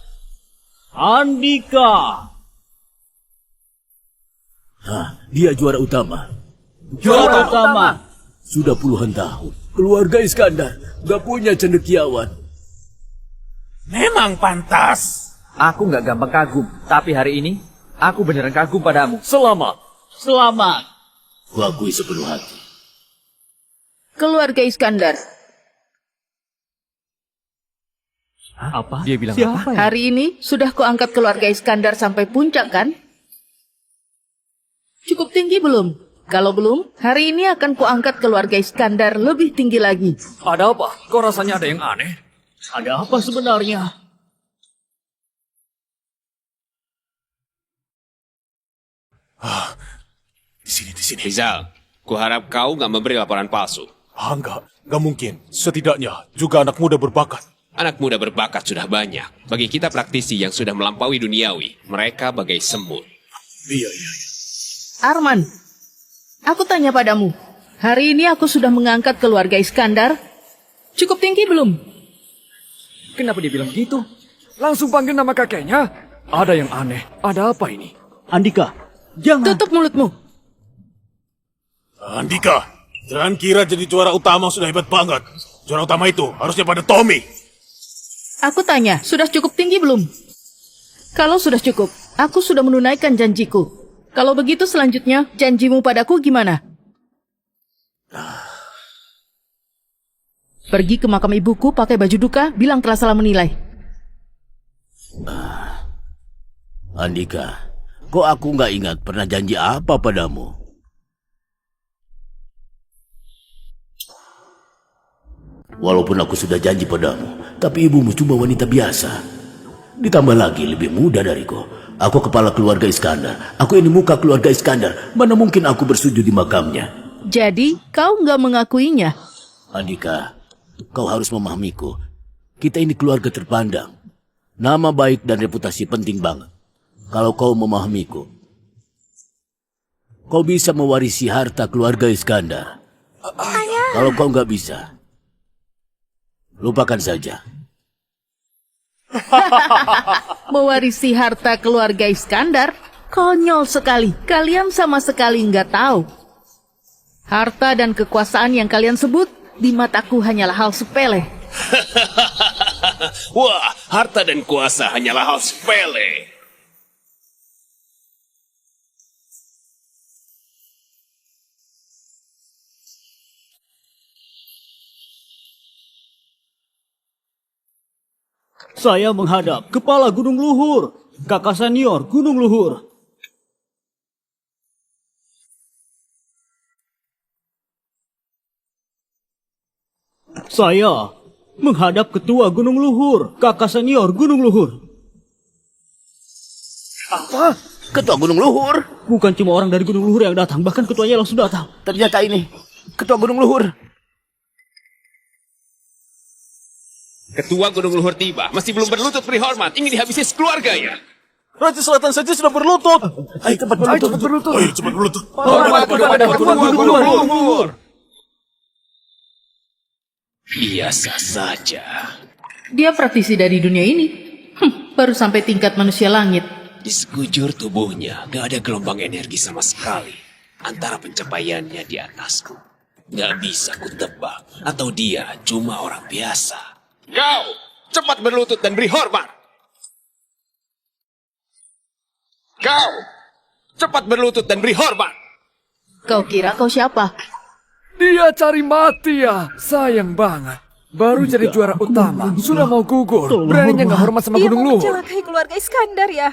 Andika. Dia juara utama. Juara utama. Sudah puluhan tahun. Keluarga Iskandar gak punya cendekiawan. Memang pantas. Aku nggak gampang kagum, tapi hari ini aku beneran kagum padamu. Selamat. Selamat. Kuakui sepenuh hati. Keluarga Iskandar, Apa? Dia bilang Siapa apa? ya? hari ini sudah kuangkat keluarga Iskandar sampai puncak kan? Cukup tinggi belum? Kalau belum, hari ini akan kuangkat keluarga Iskandar lebih tinggi lagi. Ada apa? Kok rasanya ada yang aneh? Ada apa sebenarnya? Di sini. Rizal, kuharap kau nggak memberi laporan palsu. Enggak mungkin. Setidaknya juga anak muda berbakat. Anak muda berbakat sudah banyak. Bagi kita praktisi yang sudah melampaui duniawi, mereka bagai semut. Iya. Arman, aku tanya padamu, hari ini aku sudah mengangkat keluarga Iskandar. Cukup tinggi belum? Kenapa dia bilang gitu? Langsung panggil nama kakeknya. Ada yang aneh. Ada apa ini? Andika, jangan. Tutup mulutmu. Andika, jangan kira jadi juara utama sudah hebat banget. Juara utama itu harusnya pada Tommy. Aku tanya, sudah cukup tinggi belum? Kalau sudah cukup, aku sudah menunaikan janjiku. Kalau begitu selanjutnya, janjimu padaku gimana? Pergi ke makam ibuku pakai baju duka, bilang telah salah menilai. Andika, kok aku nggak ingat pernah janji apa padamu? Walaupun aku sudah janji padamu, tapi ibumu cuma wanita biasa. Ditambah lagi lebih muda dariku. Aku kepala keluarga Iskandar. Aku ini muka keluarga Iskandar. Mana mungkin aku bersujud di makamnya? Jadi, kau nggak mengakuinya? Andika, kau harus memahamiku. Kita ini keluarga terpandang. Nama baik dan reputasi penting banget. Kalau kau memahamiku, kau bisa mewarisi harta keluarga Iskandar. Kalau kau nggak bisa, lupakan saja. Mewarisi harta keluarga Iskandar? Konyol sekali. Kalian sama sekali nggak tahu. Harta dan kekuasaan yang kalian sebut di mataku hanyalah hal sepele. Wah, harta dan kuasa hanyalah hal sepele. Saya menghadap kepala Gunung Luhur, kakak senior Gunung Luhur. Saya menghadap ketua Gunung Luhur, kakak senior Gunung Luhur. Apa? Ketua Gunung Luhur? Bukan cuma orang dari Gunung Luhur yang datang, bahkan ketuanya langsung datang. Ternyata ini Ketua Gunung Luhur. Ketua Gunung Luhur tiba, masih belum berlutut beri hormat, ingin dihabisi sekeluarganya. Raja Selatan saja sudah berlutut. Ayo cepat berlutut. Ayo cepat berlutut. Hormat kepada Ketua Gunung Luhur. Biasa saja. Dia praktisi dari dunia ini. Baru sampai tingkat manusia langit. Di sekujur tubuhnya gak ada gelombang energi sama sekali. Antara pencapaiannya di atasku. Gak bisa kutebak. Atau dia cuma orang biasa. Kau cepat berlutut dan beri hormat. Kau cepat berlutut dan beri hormat. Kau kira kau siapa? Dia cari mati ya. Sayang banget. Baru jadi juara utama, sudah mau gugur. Beraninya nggak hormat sama Dia Gunung mau Luhur. mencelakai keluarga Iskandar ya.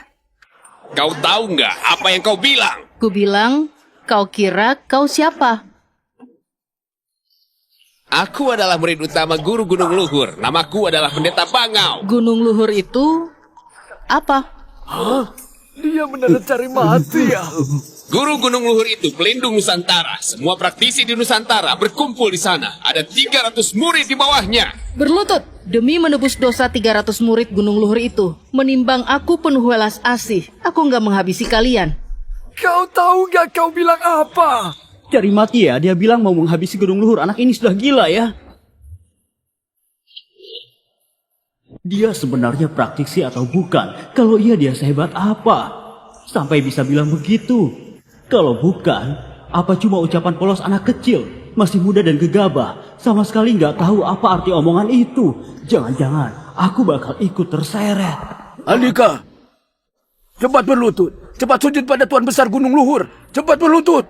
Kau tahu nggak apa yang kau bilang? Ku bilang, kau kira kau siapa? Aku adalah murid utama guru Gunung Luhur. Namaku adalah Pendeta Bangau. Gunung Luhur itu apa? Dia benar-benar cari mati ya. Guru Gunung Luhur itu pelindung Nusantara. Semua praktisi di Nusantara berkumpul di sana. Ada 300 murid di bawahnya. Berlutut demi menebus dosa 300 murid Gunung Luhur itu. Menimbang aku penuh welas asih, aku nggak menghabisi kalian. Kau tahu nggak kau bilang apa? Cari mati ya, dia bilang mau menghabisi Gunung Luhur. Anak ini sudah gila ya. Dia sebenarnya praktisi atau bukan? Kalau iya, dia sehebat apa? Sampai bisa bilang begitu. Kalau bukan, apa cuma ucapan polos anak kecil? Masih muda dan gegabah. Sama sekali nggak tahu apa arti omongan itu. Jangan-jangan aku bakal ikut terseret. Andika, cepat berlutut. Cepat sujud pada Tuan Besar Gunung Luhur. Cepat berlutut.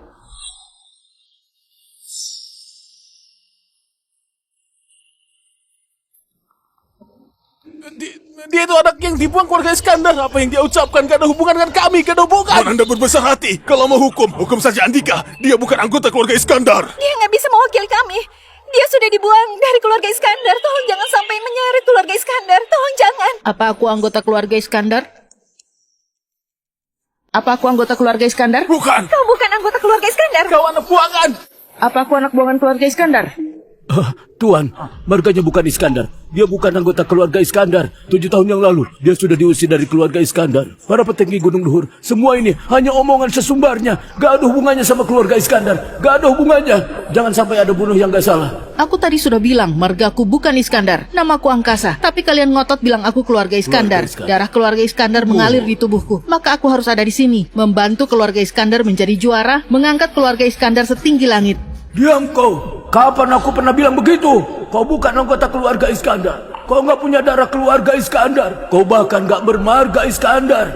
Dia itu anak yang dibuang keluarga Iskandar. Apa yang dia ucapkan gak ada hubungan dengan kami. Gak ada hubungan. Anda berbesar hati. Kalau mau hukum saja Andika. Dia bukan anggota keluarga Iskandar. Dia nggak bisa mewakili kami. Dia sudah dibuang dari keluarga Iskandar. Tolong jangan sampai menyeret keluarga Iskandar. Tolong jangan. Apa aku anggota keluarga Iskandar? Apa aku anggota keluarga Iskandar? Bukan. Kau bukan anggota keluarga Iskandar. Kau anak buangan. Apa aku anak buangan keluarga Iskandar? Tuan, marganya bukan Iskandar. Dia bukan anggota keluarga Iskandar. 7 tahun yang lalu, dia sudah diusir dari keluarga Iskandar. Para petinggi Gunung Luhur, semua ini hanya omongan sesumbarnya. Gak ada hubungannya sama keluarga Iskandar. Gak ada hubungannya. Jangan sampai ada bunuh yang gak salah. Aku tadi sudah bilang margaku bukan Iskandar. Namaku Angkasa. Tapi kalian ngotot bilang aku keluarga Iskandar. Darah keluarga Iskandar mengalir di tubuhku. Maka aku harus ada di sini, membantu keluarga Iskandar menjadi juara, mengangkat keluarga Iskandar setinggi langit. Diam kau. Kapan aku pernah bilang begitu? Kau bukan anggota keluarga Iskandar. Kau nggak punya darah keluarga Iskandar. Kau bahkan nggak bermarga Iskandar.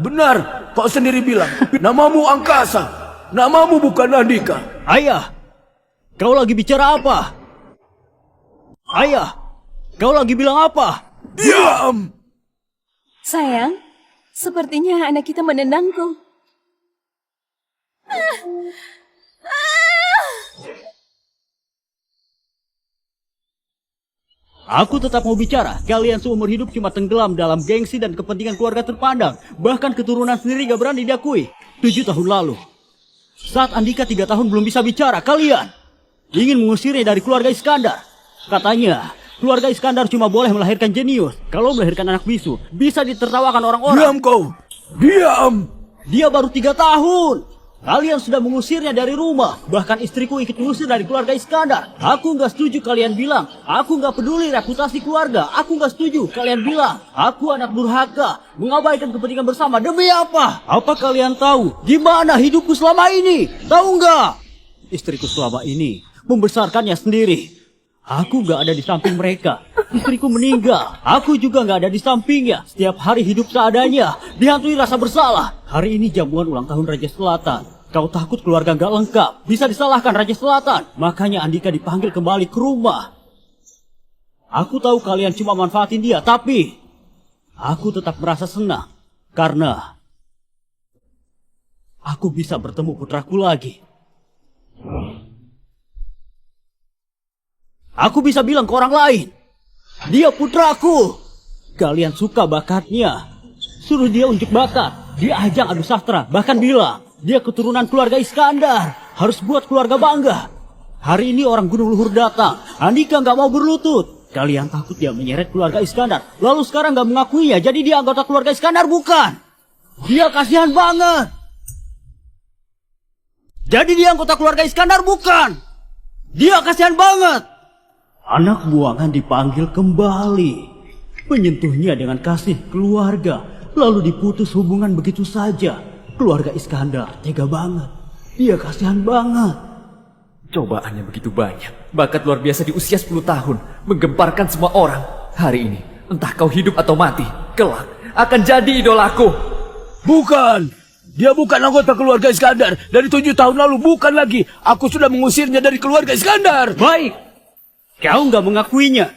Benar, kau sendiri bilang. Namamu Angkasa. Namamu bukan Andika. Ayah, kau lagi bicara apa? Ayah, kau lagi bilang apa? Diam! Sayang, sepertinya anak kita menendangku. Aku tetap mau bicara. Kalian seumur hidup cuma tenggelam dalam gengsi dan kepentingan keluarga terpandang. Bahkan keturunan sendiri gak berani diakui. 7 tahun lalu, saat Andika 3 tahun belum bisa bicara, kalian ingin mengusirnya dari keluarga Iskandar. Katanya, keluarga Iskandar cuma boleh melahirkan jenius. Kalau melahirkan anak bisu, bisa ditertawakan orang-orang. Diam kau! Diam! Dia baru 3 tahun. Kalian sudah mengusirnya dari rumah. Bahkan istriku ikut mengusir dari keluarga Iskandar. Aku nggak setuju kalian bilang. Aku nggak peduli reputasi keluarga. Aku nggak setuju kalian bilang. Aku anak durhaka. Mengabaikan kepentingan bersama. Demi apa? Apa kalian tahu gimana hidupku selama ini? Tahu nggak? Istriku selama ini membesarkannya sendiri. Aku nggak ada di samping mereka. Istriku meninggal. Aku juga nggak ada di sampingnya. Setiap hari hidup seadanya. Dihantui rasa bersalah. Hari ini jamuan ulang tahun Raja Selatan. Kau takut keluarga nggak lengkap. Bisa disalahkan Raja Selatan. Makanya Andika dipanggil kembali ke rumah. Aku tahu kalian cuma manfaatin dia. Tapi aku tetap merasa senang. Karena aku bisa bertemu putraku lagi. Aku bisa bilang ke orang lain, dia putraku. Kalian suka bakatnya, suruh dia unjuk bakat. Dia ajang adu sastra, bahkan bilang Dia keturunan keluarga Iskandar. Harus buat keluarga bangga. Hari ini orang Gunung Luhur datang. Andika nggak mau berlutut. Kalian takut dia menyeret keluarga Iskandar. Lalu sekarang nggak mengakuinya. Jadi dia anggota keluarga Iskandar, bukan? Dia kasihan banget. Jadi dia anggota keluarga Iskandar, bukan? Dia kasihan banget. Anak buangan dipanggil kembali. Menyentuhnya dengan kasih keluarga. Lalu diputus hubungan begitu saja. Keluarga Iskandar tega banget. Dia kasihan banget. Cobaannya begitu banyak. Bakat luar biasa di usia 10 tahun. Menggemparkan semua orang. Hari ini, entah kau hidup atau mati, kelak akan jadi idolaku. Bukan. Dia bukan anggota keluarga Iskandar. Dari 7 tahun lalu, bukan lagi. Aku sudah mengusirnya dari keluarga Iskandar. Baik. Kau nggak mengakuinya.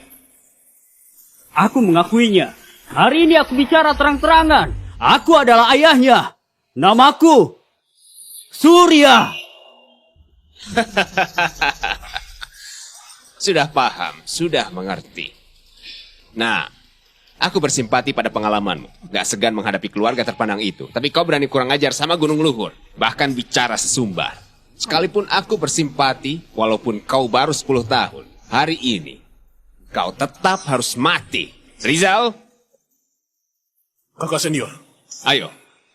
Aku mengakuinya. Hari ini aku bicara terang-terangan. Aku adalah ayahnya. Namaku Surya. Sudah paham, sudah mengerti. Nah, aku bersimpati pada pengalamanmu. Gak segan menghadapi keluarga terpandang itu. Tapi kau berani kurang ajar sama Gunung Luhur. Bahkan bicara sesumbar. Sekalipun aku bersimpati, walaupun kau baru 10 tahun. Hari ini, kau tetap harus mati. Rizal? Kakak senior. Ayo,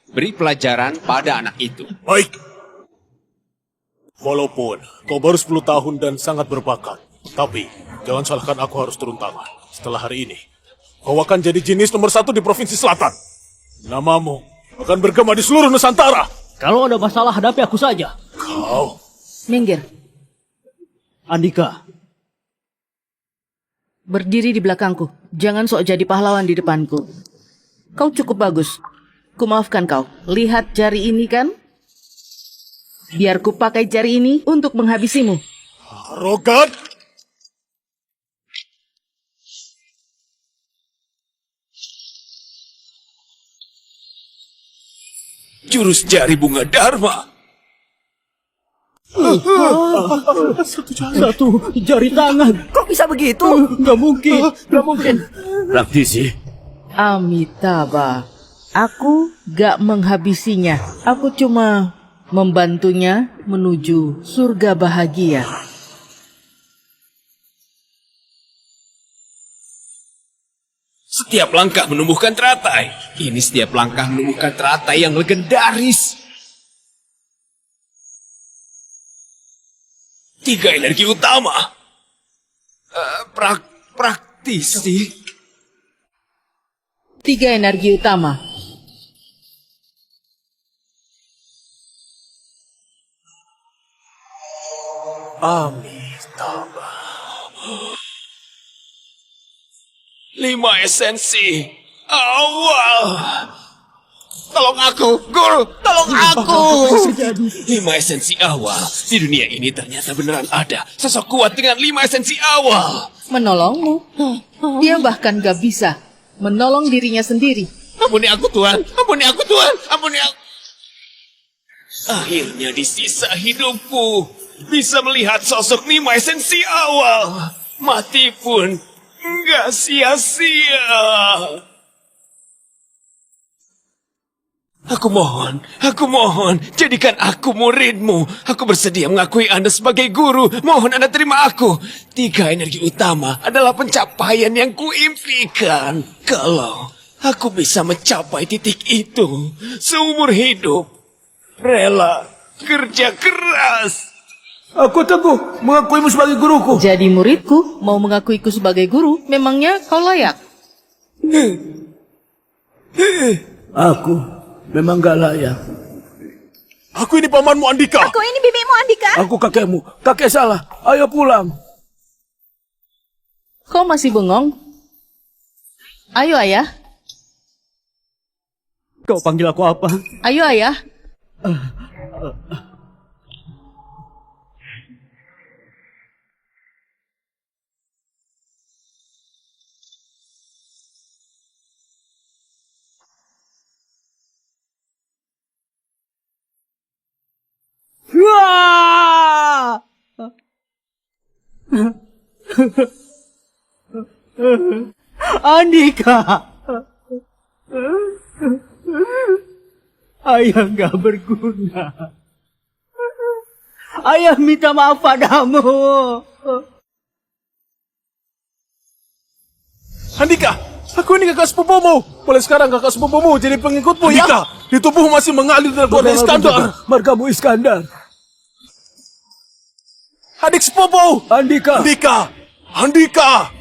beri pelajaran pada anak itu. Baik. Walaupun kau baru 10 tahun dan sangat berbakat, tapi jangan salahkan aku harus turun tangan. Setelah hari ini, kau akan jadi jenis nomor 1 di Provinsi Selatan. Namamu akan bergema di seluruh Nusantara. Kalau ada masalah, hadapi aku saja. Kau. Minggir. Andika. Berdiri di belakangku. Jangan sok jadi pahlawan di depanku. Kau cukup bagus. Kumaafkan kau. Lihat jari ini kan? Biar ku pakai jari ini untuk menghabisimu. Arogan. Jurus jari bunga Dharma. Satu jari tangan. Kok bisa begitu? Nggak mungkin. Nggak mungkin. Praktisi. Amitabha. Aku gak menghabisinya. Aku cuma membantunya menuju surga bahagia. Setiap langkah menumbuhkan teratai. Ini setiap langkah menumbuhkan teratai yang legendaris. 3 energi utama. Praktisi. 3 energi utama. Amitabha. 5 esensi awal. Tolong aku, Guru, tolong aku. 5 esensi awal. Di dunia ini ternyata beneran ada sosok kuat dengan 5 esensi awal. Menolongmu. Dia bahkan gak bisa menolong dirinya sendiri. Ampuni aku, Tuhan. Ampuni aku, Tuhan. Ampuni aku. Akhirnya di sisa hidupku bisa melihat sosok 5 esensi awal. Mati pun nggak sia-sia. Aku mohon, jadikan aku muridmu. Aku bersedia mengakui Anda sebagai guru. Mohon Anda terima aku. 3 energi utama adalah pencapaian yang kuimpikan. Kalau aku bisa mencapai titik itu seumur hidup, rela kerja keras. Aku teguh mengakuimu sebagai guruku. Jadi muridku, mau mengakuiku sebagai guru, memangnya kau layak? Aku memang gak layak. Aku ini pamanmu Andika. Aku ini bibimu Andika. Aku kakekmu. Kakek salah. Ayo pulang. Kau masih bengong? Ayo ayah. Kau panggil aku apa? Ayo ayah. Wah! Andika. Ayah nggak berguna. Ayah minta maaf padamu. Andika, aku ini kakak sepupumu. Mulai sekarang kakak sepupumu jadi pengikutmu ya. Andika, di tubuhmu masih mengalir darah keluarga Iskandar. Margamu Iskandar. Adik sepupu. Andika. Andika.